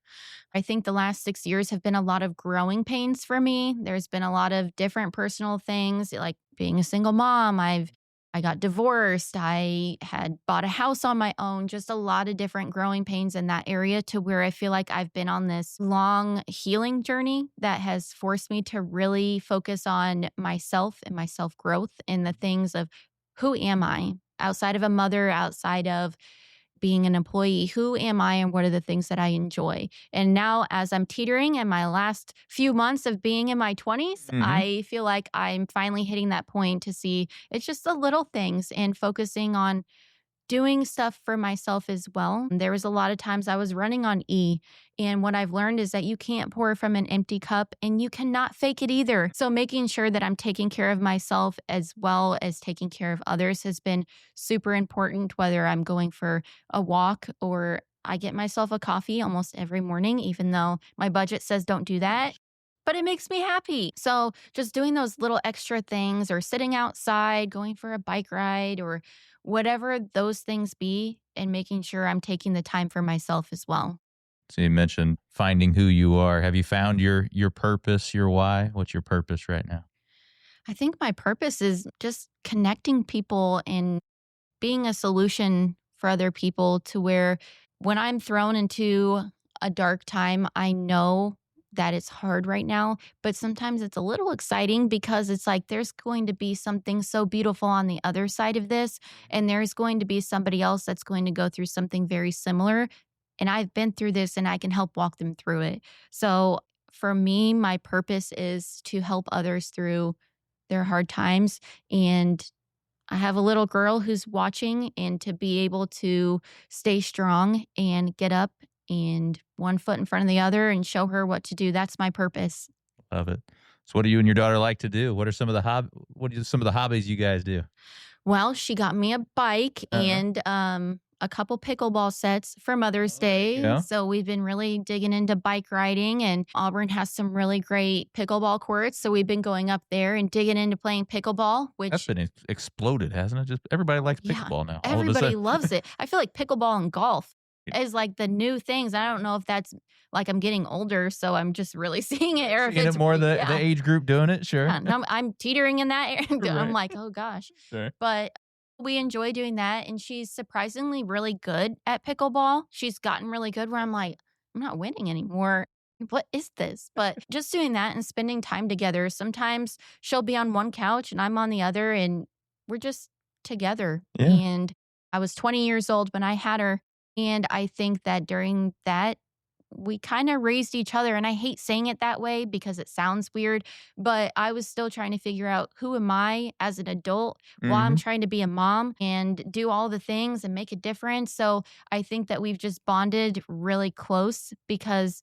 I think the last 6 years have been a lot of growing pains for me. There's been a lot of different personal things, like being a single mom. I got divorced. I had bought a house on my own, just a lot of different growing pains in that area to where I feel like I've been on this long healing journey that has forced me to really focus on myself and my self growth and the things of who am I outside of a mother, outside of being an employee, who am I and what are the things that I enjoy? And now, as I'm teetering in my last few months of being in my 20s, Mhm. I feel like I'm finally hitting that point to see it's just the little things and focusing on doing stuff for myself as well. There was a lot of times I was running on E, and what I've learned is that you can't pour from an empty cup and you cannot fake it either. So making sure that I'm taking care of myself as well as taking care of others has been super important, whether I'm going for a walk or I get myself a coffee almost every morning, even though my budget says don't do that. But it makes me happy. So, just doing those little extra things or sitting outside, going for a bike ride, or whatever those things be, and making sure I'm taking the time for myself as well. So you mentioned finding who you are. Have you found your purpose, your why? What's your purpose right now? I think my purpose is just connecting people and being a solution for other people to where when I'm thrown into a dark time, I know that it's hard right now, but sometimes it's a little exciting because it's like there's going to be something so beautiful on the other side of this. And there's going to be somebody else that's going to go through something very similar. And I've been through this and I can help walk them through it. So for me, my purpose is to help others through their hard times. And I have a little girl who's watching, and to be able to stay strong and get up and one foot in front of the other and show her what to do. That's my purpose. Love it. So what do you and your daughter like to do? What are some of the what are some of the hobbies you guys do? Well, she got me a bike Uh-huh. and a couple pickleball sets for Mother's Oh, there you Day. go. So we've been really digging into bike riding, and Auburn has some really great pickleball courts. So we've been going up there and digging into playing pickleball, That's which been exploded, hasn't it? Just everybody likes yeah, pickleball now. All of a everybody sudden. loves it. I feel like pickleball and golf is like the new things. I don't know if that's like I'm getting older, so I'm just really seeing it, or if Seeing it it's more the yeah, age group doing it, sure. yeah. No, I'm teetering in that area. I'm Right. like, oh gosh, Sure. but we enjoy doing that, and she's surprisingly really good at pickleball. She's gotten really good where I'm like, I'm not winning anymore. What is this? But just doing that and spending time together. Sometimes she'll be on one couch and I'm on the other, and we're just together. Yeah. And I was 20 years old when I had her. And I think that during that, we kind of raised each other. And I hate saying it that way because it sounds weird, but I was still trying to figure out who am I as an adult while I'm Hmm. trying to be a mom and do all the things and make a difference. So I think that we've just bonded really close because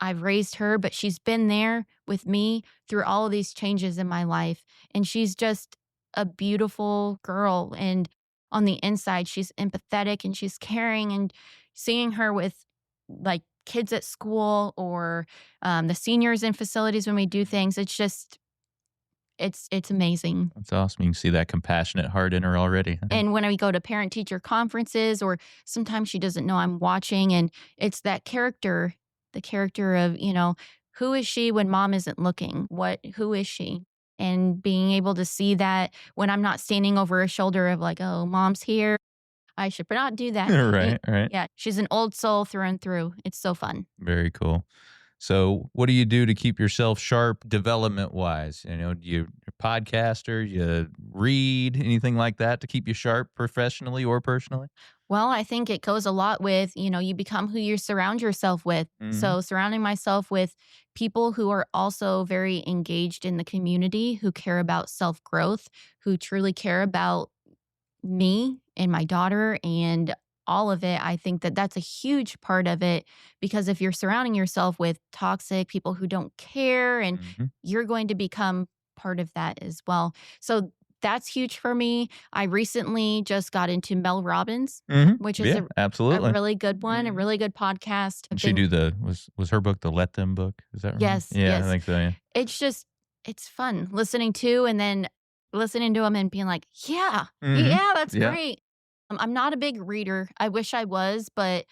I've raised her, but she's been there with me through all of these changes in my life. And she's just a beautiful girl. And on the inside, she's empathetic and she's caring. And seeing her with like kids at school or the seniors in facilities when we do things, it's just, it's amazing. That's awesome. You can see that compassionate heart in her already. And when we go to parent teacher conferences, or sometimes she doesn't know I'm watching, and it's that character, the character of, who is she when mom isn't looking? Who is she? And being able to see that when I'm not standing over her shoulder of like, oh, mom's here. I should not do that. Right, right. Yeah. She's an old soul through and through. It's so fun. Very cool. So, what do you do to keep yourself sharp development wise? You podcaster, you read, anything like that to keep you sharp professionally or personally? Well, I think it goes a lot with, you become who you surround yourself with. Hmm. So, surrounding myself with people who are also very engaged in the community, who care about self growth, who truly care about me and my daughter and all of it. I think that that's a huge part of it because if you're surrounding yourself with toxic people who don't care, and Hmm. you're going to become part of that as well. So that's huge for me. I recently just got into Mel Robbins, Hmm. which is Yeah, a absolutely. really good one, a Mhm. really good podcast. Did she do was her book the Let Them book? Is that right? Yes, Yeah, I yes. think so. Yeah. It's just, it's fun listening to, and then listening to them and being like, yeah, Hmm. yeah, that's Yeah. great. I'm not a big reader. I wish I was, but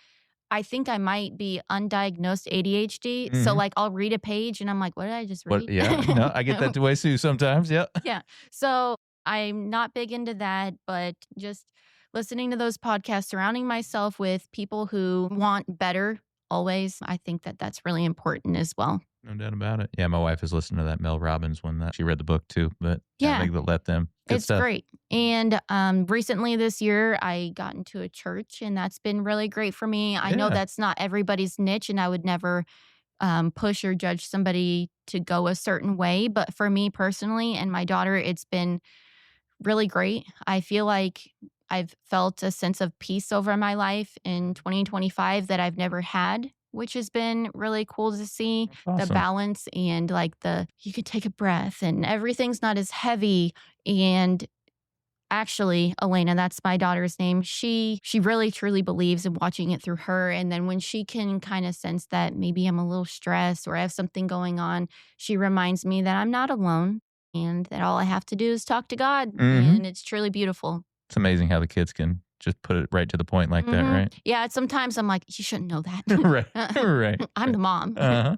I think I might be undiagnosed ADHD. So, Hmm. like, I'll read a page and I'm like, what did I just What? read? Yeah. No, I get that way too sometimes. Yeah. Yeah. So, I'm not big into that, but just listening to those podcasts, surrounding myself with people who want better always, I think that that's really important as well. No doubt about it. Yeah, my wife has listened to that Mel Robbins one. That she read the book too, but yeah, I Yeah. think that Let Them. Good It's stuff. great. And recently this year, I got into a church, and that's been really great for me. I know Yeah. that's not everybody's niche, and I would never push or judge somebody to go a certain way. But for me personally and my daughter, it's been really great. I feel like I've felt a sense of peace over my life in 2025 that I've never had, which has been really cool to see That's the awesome. balance and like you could take a breath and everything's not as heavy. And actually, Elena, that's my daughter's name. She really truly believes in watching it through her. And then when she can kind of sense that maybe I'm a little stressed or I have something going on, she reminds me that I'm not alone and that all I have to do is talk to God. Hmm. And it's truly beautiful. It's amazing how the kids can just put it right to the point like that, right? Yeah, sometimes I'm like, you shouldn't know Right. that. Right. I'm the mom. Uh-huh.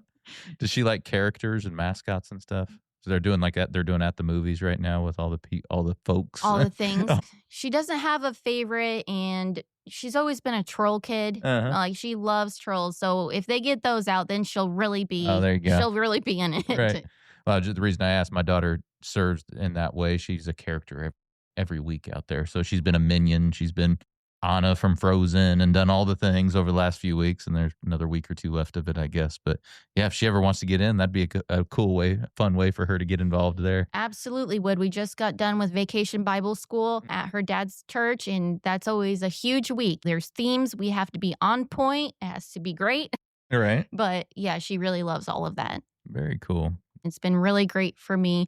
Does she like characters and mascots and stuff? So they're doing they're doing at the movies right now with all the folks. All the things. Oh, She doesn't have a favorite, and she's always been a troll kid. uh-huh. Like she loves trolls. So if they get those out, then Oh, there you go. she'll really be in it. Right. Well, just the reason I asked, my daughter serves in that way. She's a character every week out there. So she's been a minion. She's been Anna from Frozen and done all the things over the last few weeks. And there's another week or two left of it, I guess. But yeah, if she ever wants to get in, that'd be a cool way, a fun way for her to get involved there. Absolutely would. We just got done with Vacation Bible School at her dad's church, and that's always a huge week. There's themes. We have to be on point. It has to be great. All right. But yeah, she really loves all of that. Very cool. It's been really great for me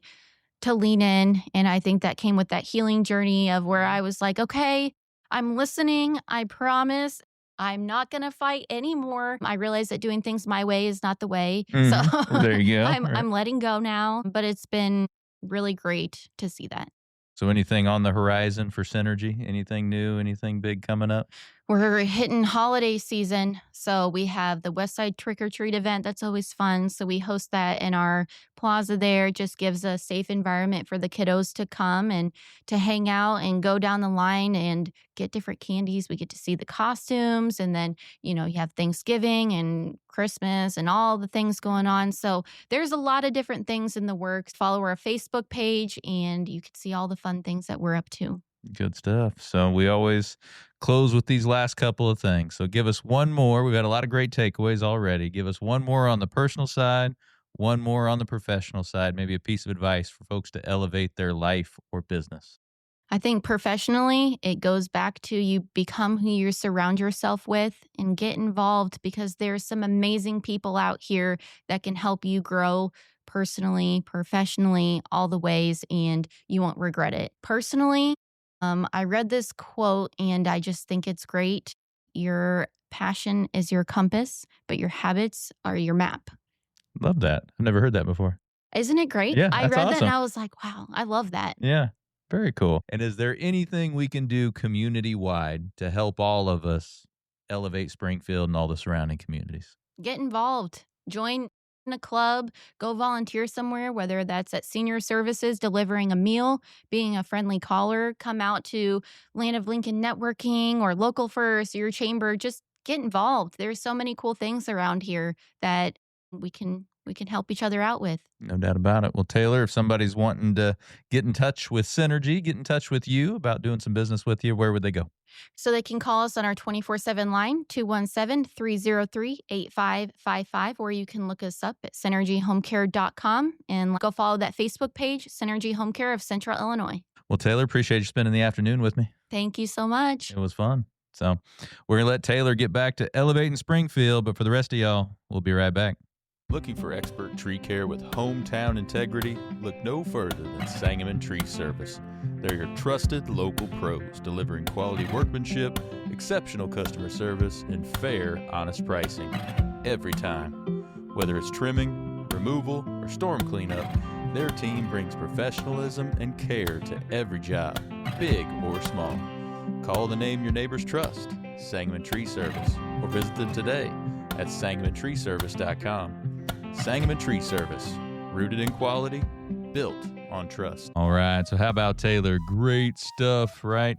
to lean in. And I think that came with that healing journey of where I was like, okay, I'm listening. I promise I'm not going to fight anymore. I realize that doing things my way is not the way. Mhm. So There you go. I'm, Right. I'm letting go now, but it's been really great to see that. So anything on the horizon for Synergy? Anything new? Anything big coming up? We're hitting holiday season. So we have the West Side Trick or Treat event. That's always fun. So we host that in our plaza there. It just gives a safe environment for the kiddos to come and to hang out and go down the line and get different candies. We get to see the costumes. And then, you have Thanksgiving and Christmas and all the things going on. So there's a lot of different things in the works. Follow our Facebook page and you can see all the fun things that we're up to. Good stuff. So we always close with these last couple of things. So give us one more. We've had a lot of great takeaways already. Give us one more on the personal side, one more on the professional side, maybe a piece of advice for folks to elevate their life or business. I think professionally, it goes back to you become who you surround yourself with and get involved because there's some amazing people out here that can help you grow personally, professionally, all the ways, and you won't regret it. Personally, I read this quote and I just think it's great. Your passion is your compass, but your habits are your map. Love that. I've never heard that before. Isn't it great? Yeah, I that's read that and awesome. I was like, wow, I love that. Yeah, very cool. And is there anything we can do community wide to help all of us elevate Springfield and all the surrounding communities? Get involved. Join a club, go volunteer somewhere, whether that's at senior services, delivering a meal, being a friendly caller, come out to Land of Lincoln networking or local first, your chamber, just get involved. There's so many cool things around here that we can help each other out with. No doubt about it. Well, Taylor, if somebody's wanting to get in touch with Synergy, get in touch with you about doing some business with you, where would they go? So they can call us on our 24/7 line, 217-303-8555, or you can look us up at synergyhomecare.com and go follow that Facebook page, Synergy Home Care of Central Illinois. Well, Taylor, appreciate you spending the afternoon with me. Thank you so much. It was fun. So we're going to let Taylor get back to elevating Springfield, but for the rest of y'all, we'll be right back. Looking for expert tree care with hometown integrity? Look no further than Sangamon Tree Service. They're your trusted local pros, delivering quality workmanship, exceptional customer service, and fair, honest pricing every time. Whether it's trimming, removal, or storm cleanup, their team brings professionalism and care to every job, big or small. Call the name your neighbors trust, Sangamon Tree Service, or visit them today at sangamontreeservice.com. Sangamon Tree Service, rooted in quality, built on trust. All right. So how about Taylor? Great stuff, right?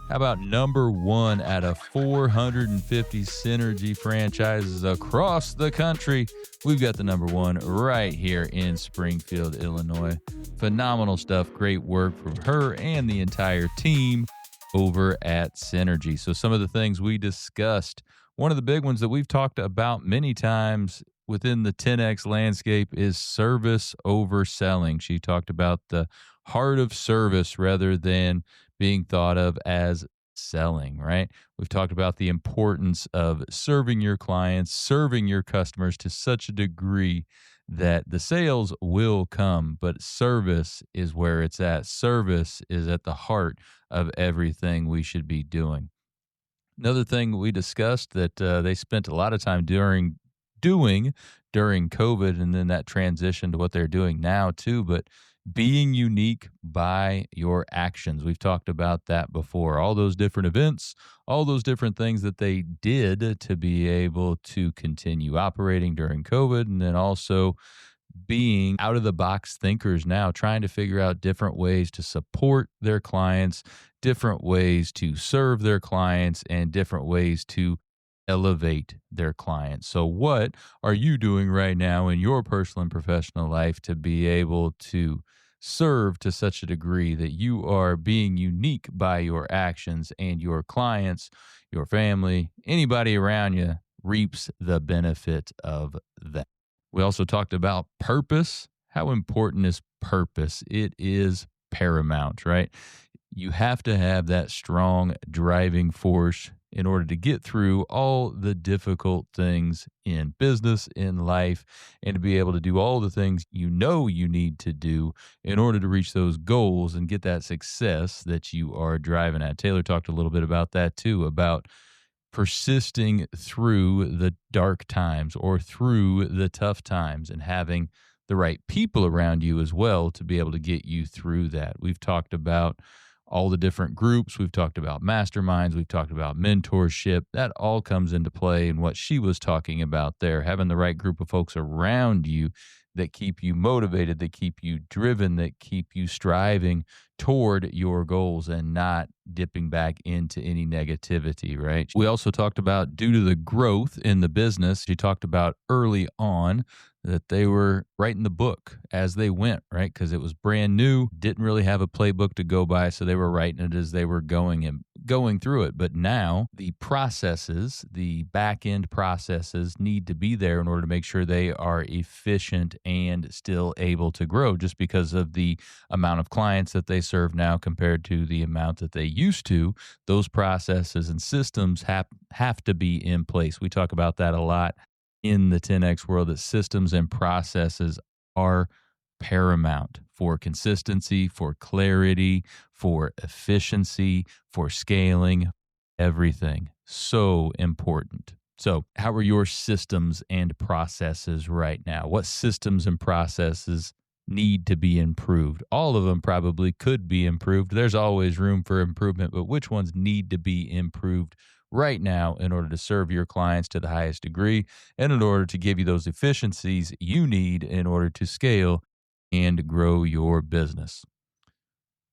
How about number one out of 450 Synergy franchises across the country? We've got the number one right here in Springfield, Illinois. Phenomenal stuff. Great work from her and the entire team over at Synergy. So some of the things we discussed, one of the big ones that we've talked about many times within the 10X landscape is service over selling. She talked about the heart of service rather than being thought of as selling, right? We've talked about the importance of serving your clients, serving your customers to such a degree that the sales will come, but service is where it's at. Service is at the heart of everything we should be doing. Another thing we discussed that they spent a lot of time doing during COVID, and then that transition to what they're doing now too, but being unique by your actions. We've talked about that before. All those different events, all those different things that they did to be able to continue operating during COVID, and then also being out of the box thinkers now, trying to figure out different ways to support their clients, different ways to serve their clients, and different ways to elevate their clients. So what are you doing right now in your personal and professional life to be able to serve to such a degree that you are being unique by your actions, and your clients, your family, anybody around you reaps the benefit of that? We also talked about purpose. How important is purpose? It is paramount, right? You have to have that strong driving force in order to get through all the difficult things in business, in life, and to be able to do all the things you know you need to do in order to reach those goals and get that success that you are driving at. Taylor talked a little bit about that too, about persisting through the dark times or through the tough times and having the right people around you as well to be able to get you through that. We've talked about all the different groups. We've talked about masterminds. We've talked about mentorship. That all comes into play in what she was talking about there, having the right group of folks around you that keep you motivated, that keep you driven, that keep you striving toward your goals and not dipping back into any negativity, right? We also talked about, due to the growth in the business, she talked about early on that they were writing the book as they went, right? Because it was brand new, didn't really have a playbook to go by, so they were writing it as they were going. And going through it. But now the processes, the back end processes need to be there in order to make sure they are efficient and still able to grow, just because of the amount of clients that they serve now compared to the amount that they used to. Those processes and systems have to be in place. We talk about that a lot in the 10X world, that systems and processes are paramount for consistency, for clarity, for efficiency, for scaling, everything. So important. So, how are your systems and processes right now? What systems and processes need to be improved? All of them probably could be improved. There's always room for improvement, but which ones need to be improved right now in order to serve your clients to the highest degree and in order to give you those efficiencies you need in order to scale and grow your business?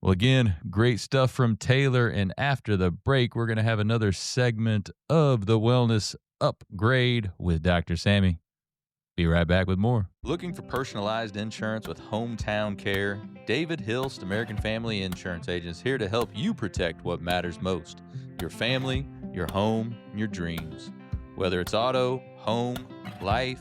Well, again, great stuff from Taylor. And after the break, we're going to have another segment of the Wellness Upgrade with Dr. Sammy. Be right back with more. Looking for personalized insurance with hometown care? David Hilst, American Family Insurance Agent, is here to help you protect what matters most: your family, your home, and your dreams. Whether it's auto, home, life,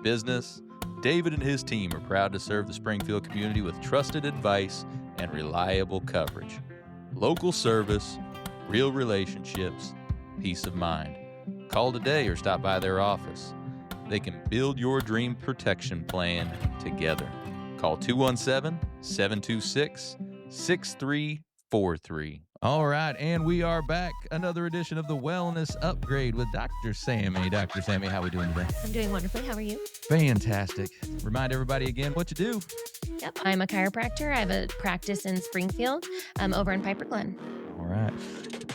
business, David and his team are proud to serve the Springfield community with trusted advice and reliable coverage. Local service, real relationships, peace of mind. Call today or stop by their office. They can build your dream protection plan together. Call 217-726-6343. All right, and we are back. Another edition of the Wellness Upgrade with Dr. Sammy. Dr. Sammy, how are we doing today? I'm doing wonderfully. How are you? Fantastic. Remind everybody again what you do. Yep. I'm a chiropractor. I have a practice in Springfield, over in Piper Glen. All right.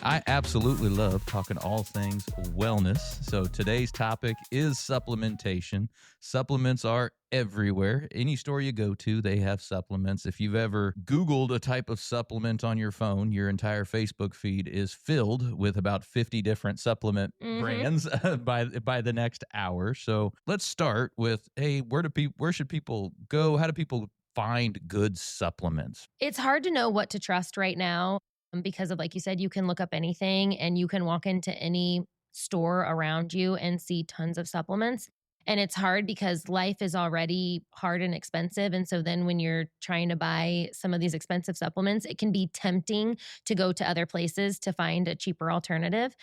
I absolutely love talking all things wellness. So today's topic is supplementation. Supplements are everywhere. Any store you go to, they have supplements. If you've ever Googled a type of supplement on your phone, your entire Facebook feed is filled with about 50 different supplement brands by the next hour. So let's start with, hey, where should people go? How do people find good supplements? It's hard to know what to trust right now because of, like you said, you can look up anything and you can walk into any store around you and see tons of supplements. And it's hard because life is already hard and expensive. And so then when you're trying to buy some of these expensive supplements, it can be tempting to go to other places to find a cheaper alternative.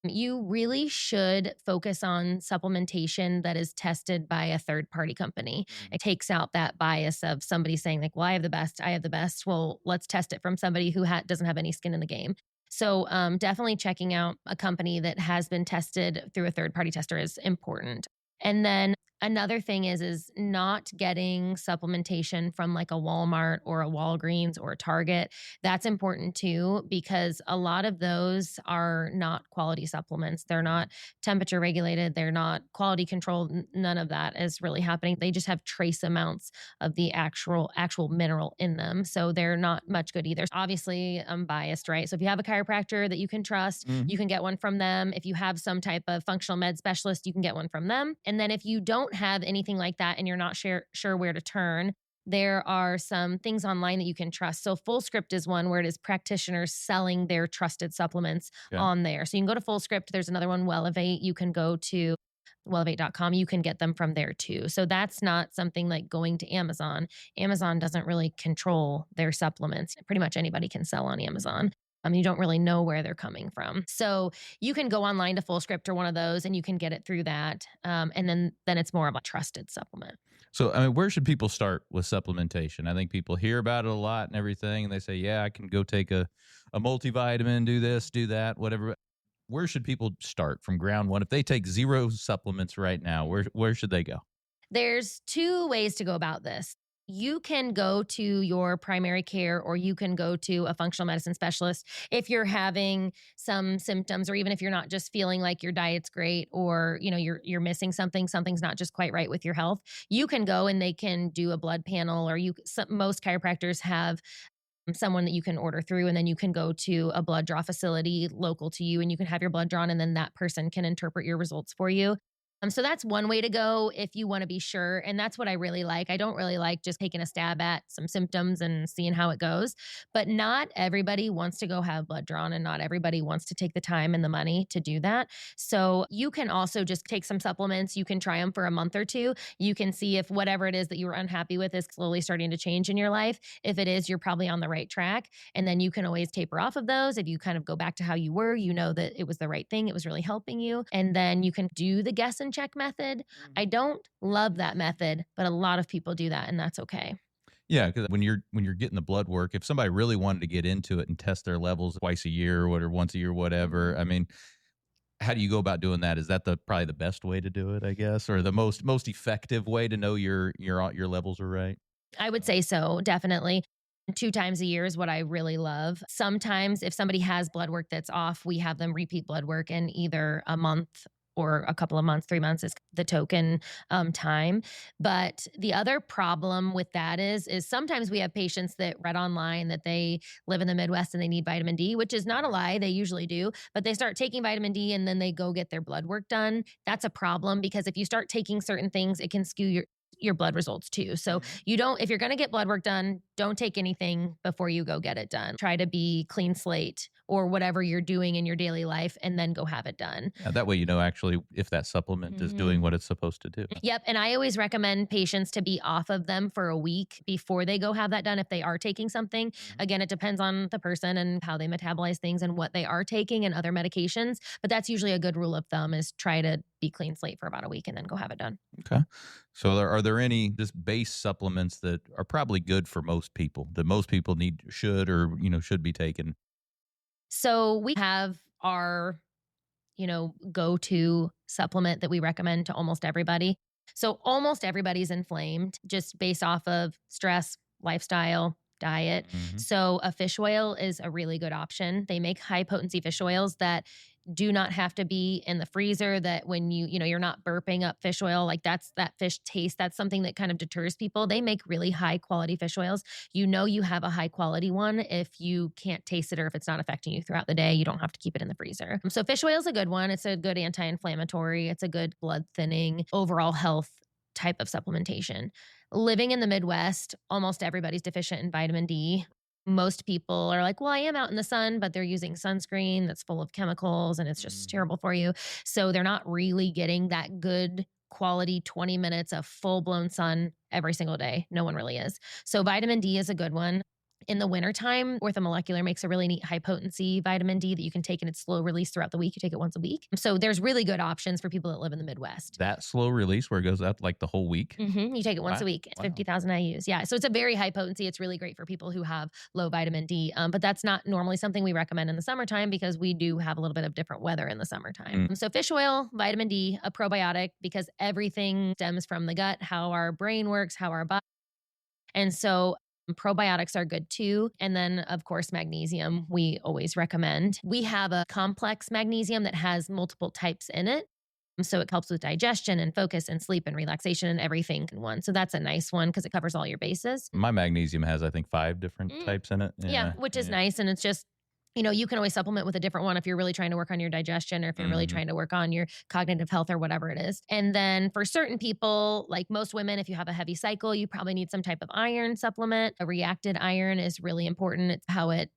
You really should focus on supplementation that is tested by a third party company. It takes out that bias of somebody saying, like, well, I have the best, I have the best. Well, let's test it from somebody who doesn't have any skin in the game. So definitely checking out a company that has been tested through a third party tester is important. And then another thing is not getting supplementation from like a Walmart or a Walgreens or a Target. That's important too, because a lot of those are not quality supplements. They're not temperature regulated. They're not quality controlled. None of that is really happening. They just have trace amounts of the actual mineral in them. So they're not much good either. Obviously, I'm biased, right? So if you have a chiropractor that you can trust, you can get one from them. If you have some type of functional med specialist, you can get one from them. And then if you don't have anything like that and you're not sure where to turn, there are some things online that you can trust. So FullScript is one where it is practitioners selling their trusted supplements on there. So you can go to FullScript. There's another one, Wellevate. You can go to wellevate.com. You can get them from there too. So that's not something like going to Amazon. Amazon doesn't really control their supplements. Pretty much anybody can sell on Amazon. You don't really know where they're coming from. So you can go online to FullScript or one of those and you can get it through that. And then it's more of a trusted supplement. So, I mean, where should people start with supplementation? I think people hear about it a lot and everything, and they say, yeah, I can go take a multivitamin, do this, do that, whatever. Where should people start from ground one? If they take 0 supplements right now, where should they go? There's 2 ways to go about this. You can go to your primary care or you can go to a functional medicine specialist if you're having some symptoms, or even if you're not just feeling like your diet's great, or you're missing something's not just quite right with your health. You can go and they can do a blood panel, or most chiropractors have someone that you can order through, and then you can go to a blood draw facility local to you and you can have your blood drawn, and then that person can interpret your results for you. So that's one way to go if you want to be sure. And that's what I really like. I don't really like just taking a stab at some symptoms and seeing how it goes. But not everybody wants to go have blood drawn, and not everybody wants to take the time and the money to do that. So you can also just take some supplements. You can try them for a month or two. You can see if whatever it is that you were unhappy with is slowly starting to change in your life. If it is, you're probably on the right track. And then you can always taper off of those. If you kind of go back to how you were, you know that it was the right thing. It was really helping you. And then you can do the guess and check method. I don't love that method, but a lot of people do that, and that's okay. Yeah, because when you're getting the blood work, if somebody really wanted to get into it and test their levels twice a year or whatever, once a year, whatever, I mean, how do you go about doing that? Is that the probably the best way to do it, I guess, or the most effective way to know your levels are right? I would say so, definitely. 2 times a year is what I really love. Sometimes if somebody has blood work that's off, we have them repeat blood work in either a month or a couple of months. 3 months is the token time. But the other problem with that is sometimes we have patients that read online that they live in the Midwest and they need vitamin D, which is not a lie. They usually do, but they start taking vitamin D and then they go get their blood work done. That's a problem because if you start taking certain things, it can skew your blood results too. So you don't, if you're going to get blood work done, don't take anything before you go get it done. Try to be clean slate or whatever you're doing in your daily life and then go have it done. Yeah, that way you know actually if that supplement is doing what it's supposed to do. Yep. And I always recommend patients to be off of them for a week before they go have that done if they are taking something. Again, it depends on the person and how they metabolize things and what they are taking and other medications. But that's usually a good rule of thumb is try to be clean slate for about a week and then go have it done. Okay. So are there any just base supplements that are probably good for most people that most people should be taking? So we have our go-to supplement that we recommend to almost everybody. So almost everybody's inflamed just based off of stress, lifestyle, diet. So a fish oil is a really good option. They make high potency fish oils that do not have to be in the freezer, that when you're not burping up fish oil, like that's that fish taste. That's something that kind of deters people. They make really high quality fish oils. You have a high quality one if you can't taste it or if it's not affecting you throughout the day. You don't have to keep it in the freezer. So fish oil is a good one. It's a good anti-inflammatory. It's a good blood thinning, overall health type of supplementation. Living in the Midwest, almost everybody's deficient in vitamin D. Most people are like, well, I am out in the sun, but they're using sunscreen that's full of chemicals and it's just terrible for you. So they're not really getting that good quality 20 minutes of full blown sun every single day. No one really is. So vitamin D is a good one. In the wintertime, Orthomolecular makes a really neat high potency vitamin D that you can take and it's slow release throughout the week. You take it once a week. So there's really good options for people that live in the Midwest. That slow release where it goes up like the whole week? You take it once a week. It's 50,000 IUs. Yeah. So it's a very high potency. It's really great for people who have low vitamin D. But that's not normally something we recommend in the summertime because we do have a little bit of different weather in the summertime. So fish oil, vitamin D, a probiotic, because everything stems from the gut, how our brain works, how our body. And so probiotics are good too. And then, of course, magnesium, we always recommend. We have a complex magnesium that has multiple types in it. So it helps with digestion and focus and sleep and relaxation and everything in one. So that's a nice one because it covers all your bases. My magnesium has, I think, 5 different types in it. Yeah, which is nice. And it's just, you can always supplement with a different one if you're really trying to work on your digestion or if you're really trying to work on your cognitive health or whatever it is. And then for certain people, like most women, if you have a heavy cycle, you probably need some type of iron supplement. A reacted iron is really important. It's how it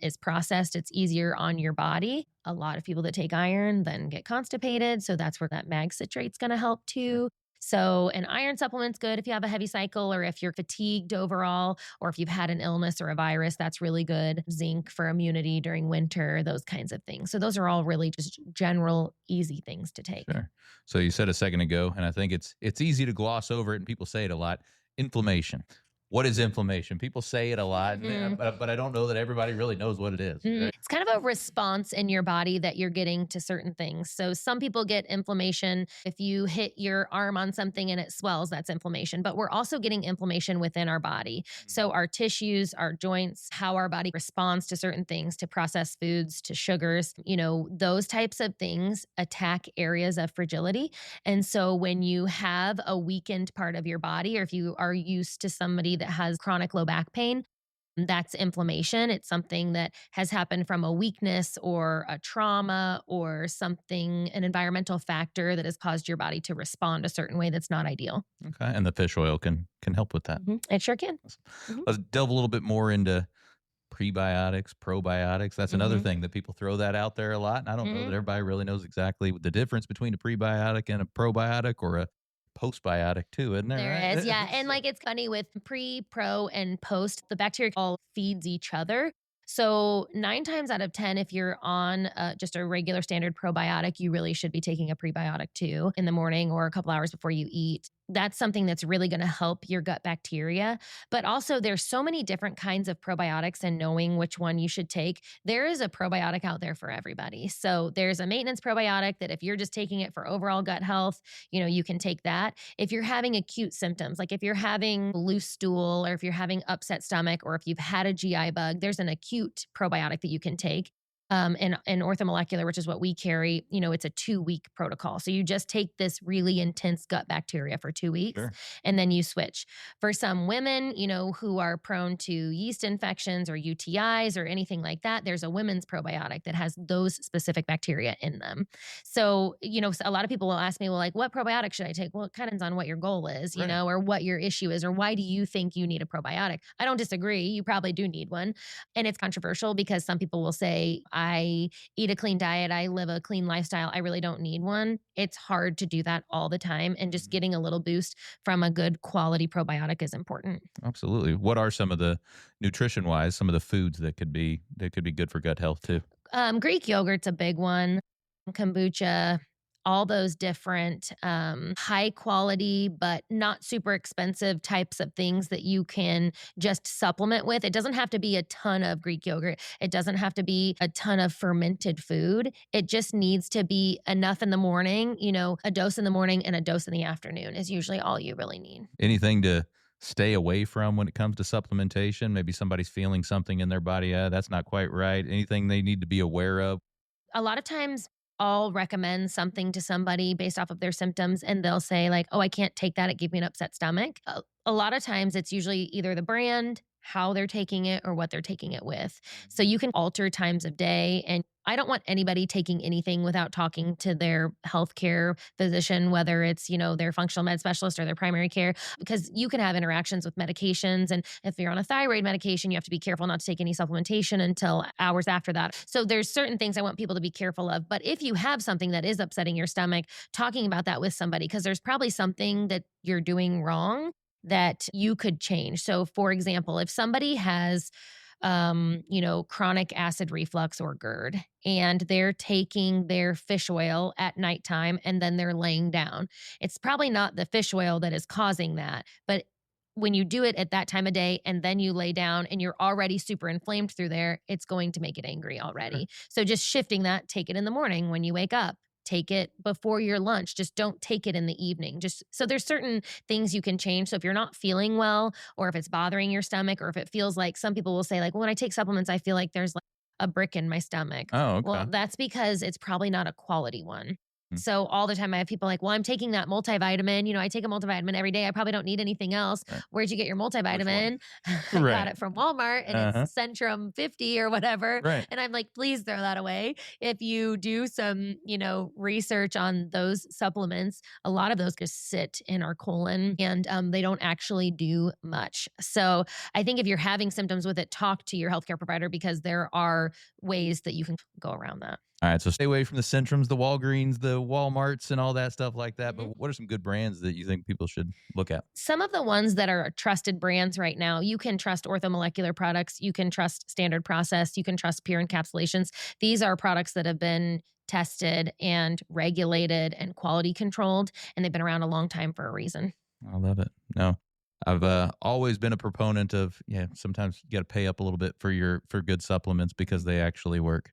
is processed. It's easier on your body. A lot of people that take iron then get constipated. So that's where that mag citrate's going to help too. So an iron supplement's good if you have a heavy cycle or if you're fatigued overall or if you've had an illness or a virus, that's really good. Zinc for immunity during winter, those kinds of things. So those are all really just general easy things to take. Sure. So you said a second ago, and I think it's easy to gloss over it and people say it a lot, inflammation. What is inflammation? People say it a lot, but I don't know that everybody really knows what it is. Right? It's kind of a response in your body that you're getting to certain things. So some people get inflammation. If you hit your arm on something and it swells, that's inflammation. But we're also getting inflammation within our body. So our tissues, our joints, how our body responds to certain things, to processed foods, to sugars, those types of things attack areas of fragility. And so when you have a weakened part of your body, or if you are used to somebody that has chronic low back pain, that's inflammation. It's something that has happened from a weakness or a trauma or something, an environmental factor that has caused your body to respond a certain way that's not ideal. Okay. And the fish oil can help with that. It sure can. Mhm. Let's delve a little bit more into prebiotics, probiotics. That's another Mhm. thing that people throw that out there a lot. And I don't know that Mhm. everybody really knows exactly the difference between a prebiotic and a probiotic or a postbiotic too, isn't there? There is, yeah, Right? and, like, it's funny with pre, pro, and post, the bacteria all feeds each other. So, 9 times out of 10, if you're on, just a regular standard probiotic, you really should be taking a prebiotic too in the morning or a couple hours before you eat. That's something that's really gonna help your gut bacteria, but also there's so many different kinds of probiotics and knowing which one you should take. There is a probiotic out there for everybody. So, there's a maintenance probiotic that if you're just taking it for overall gut health, you can take that. If you're having acute symptoms, like if you're having loose stool or if you're having upset stomach or if you've had a GI bug, there's an acute probiotic that you can take. And orthomolecular, which is what we carry, it's a 2-week protocol. So you just take this really intense gut bacteria for 2 weeks Sure. and then you switch. For some women, who are prone to yeast infections or UTIs or anything like that, there's a women's probiotic that has those specific bacteria in them. So, a lot of people will ask me, well, like, what probiotic should I take? Well, it kind of depends on what your goal is, Right. or what your issue is, or why do you think you need a probiotic? I don't disagree. You probably do need one. And it's controversial because some people will say, I eat a clean diet, I live a clean lifestyle, I really don't need one. It's hard to do that all the time. And just getting a little boost from a good quality probiotic is important. Absolutely. What are some of the nutrition wise, some of the foods that could be good for gut health too? Greek yogurt's a big one, kombucha, all those different high quality, but not super expensive types of things that you can just supplement with. It doesn't have to be a ton of Greek yogurt, it doesn't have to be a ton of fermented food. It just needs to be enough in the morning, a dose in the morning and a dose in the afternoon is usually all you really need. Anything to stay away from when it comes to supplementation? Maybe somebody's feeling something in their body. That's not quite right. Anything they need to be aware of? A lot of times I'll recommend something to somebody based off of their symptoms and they'll say like, "Oh, I can't take that. It gave me an upset stomach." A lot of times it's usually either the brand, how they're taking it, or what they're taking it with. So you can alter times of day, and I don't want anybody taking anything without talking to their healthcare physician, whether it's, their functional med specialist or their primary care, because you can have interactions with medications. And if you're on a thyroid medication, you have to be careful not to take any supplementation until hours after that. So there's certain things I want people to be careful of. But if you have something that is upsetting your stomach, talking about that with somebody, because there's probably something that you're doing wrong that you could change. So, for example, if somebody has chronic acid reflux or GERD, and they're taking their fish oil at nighttime and then they're laying down. It's probably not the fish oil that is causing that, but when you do it at that time of day and then you lay down and you're already super inflamed through there, it's going to make it angry already. So just shifting that, take it in the morning when you wake up. Take it before your lunch. Just don't take it in the evening. Just so there's certain things you can change. So if you're not feeling well, or if it's bothering your stomach, or if it feels like some people will say, like, well, when I take supplements, I feel like there's like a brick in my stomach. Oh, Well, okay. that's because it's probably not a quality one. Hmm. So all the time I have people like, well, I'm taking that multivitamin. I take a multivitamin every day. I probably don't need anything else. Right. Where'd you get your multivitamin? I Right. got it from Walmart and Uh-huh. it's Centrum 50 or whatever. Right. And I'm like, please throw that away. If you do some, research on those supplements, a lot of those just sit in our colon and they don't actually do much. So I think if you're having symptoms with it, talk to your healthcare provider because there are ways that you can go around that. All right. So stay away from the Centrums, the Walgreens, the Walmarts, and all that stuff like that. Mhm. But what are some good brands that you think people should look at? Some of the ones that are trusted brands right now, you can trust orthomolecular products, you can trust standard process, you can trust pure encapsulations. These are products that have been tested and regulated and quality controlled, and they've been around a long time for a reason. I love it. No, I've always been a proponent of, sometimes you got to pay up a little bit for good supplements because they actually work.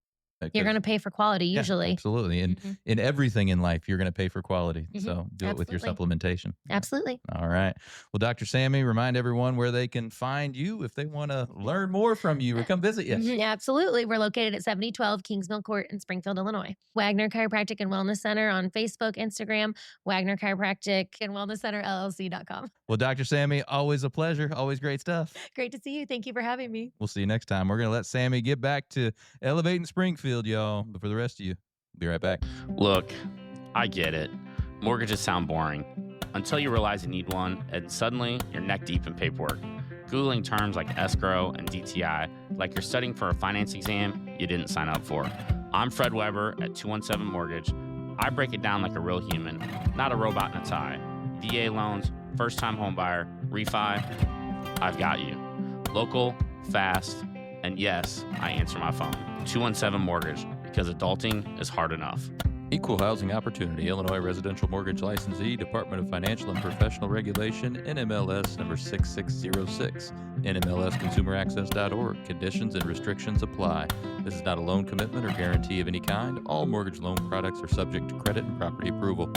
You're going to pay for quality usually. Yeah, absolutely. And in everything in life, you're going to pay for quality. So do it with your Absolutely. supplementation. Absolutely. All right. Well, Dr. Sammy, remind everyone where they can find you if they want to learn more from you or come visit you. Absolutely. We're located at 7012 Kingsmill Court in Springfield, Illinois. Wagner Chiropractic and Wellness Center on Facebook, Instagram, Wagner Chiropractic and Wellness Center, LLC.com. Well, Dr. Sammy, always a pleasure. Always great stuff. Great to see you. Thank you for having me. We'll see you next time. We're going to let Sammy get back to elevating Springfield, y'all. But for the rest of you, be right back. Look, I get it. Mortgages sound boring until you realize you need one, and suddenly you're neck deep in paperwork. Googling terms like escrow and DTI like you're studying for a finance exam you didn't sign up for. I'm Fred Weber at 217 Mortgage. I break it down like a real human, not a robot in a tie. VA loans, first-time homebuyer, refi, I've got you. Local, fast, and yes, I answer my phone. 217 Mortgage, because adulting is hard enough. Equal Housing Opportunity, Illinois Residential Mortgage Licensee, Department of Financial and Professional Regulation, NMLS number 6606, NMLSconsumeraccess.org. Conditions and restrictions apply. This is not a loan commitment or guarantee of any kind. All mortgage loan products are subject to credit and property approval.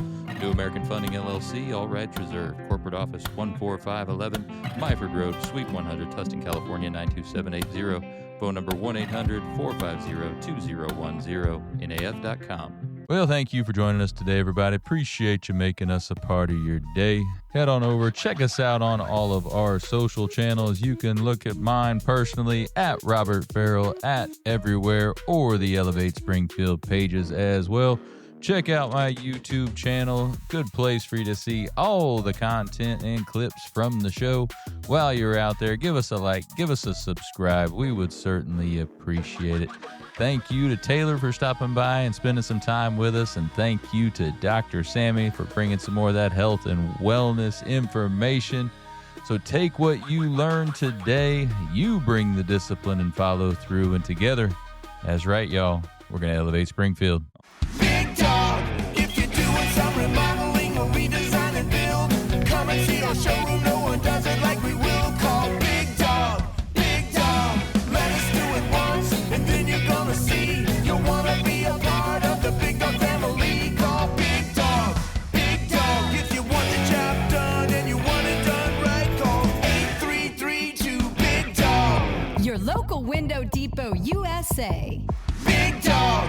New American Funding, LLC, all rights reserved. Corporate Office 14511, Myford Road, Suite 100, Tustin, California 92780. Phone number 1-800-450-2010, NAF.com. Well, thank you for joining us today, everybody. Appreciate you making us a part of your day. Head on over, check us out on all of our social channels. You can look at mine personally at Robert Farrell at everywhere, or the Elevate Springfield pages as well. Check out my YouTube channel. Good place for you to see all the content and clips from the show. While you're out there, give us a like, give us a subscribe. We would certainly appreciate it. Thank you to Taylor for stopping by and spending some time with us. And thank you to Dr. Sammy for bringing some more of that health and wellness information. So take what you learned today, you bring the discipline and follow through. And together, that's right, y'all, we're going to elevate Springfield. Big dog, if you're doing some remodeling or redesign and build, come and see our showroom. No one does it like we will. Call Big Dog, Big Dog. Let us do it once, and then you're gonna see you'll wanna be a part of the Big Dog family. Call Big Dog, Big Dog. If you want the job done and you want it done right, call 8332 Big Dog. Your local Window Depot USA. Big Dog.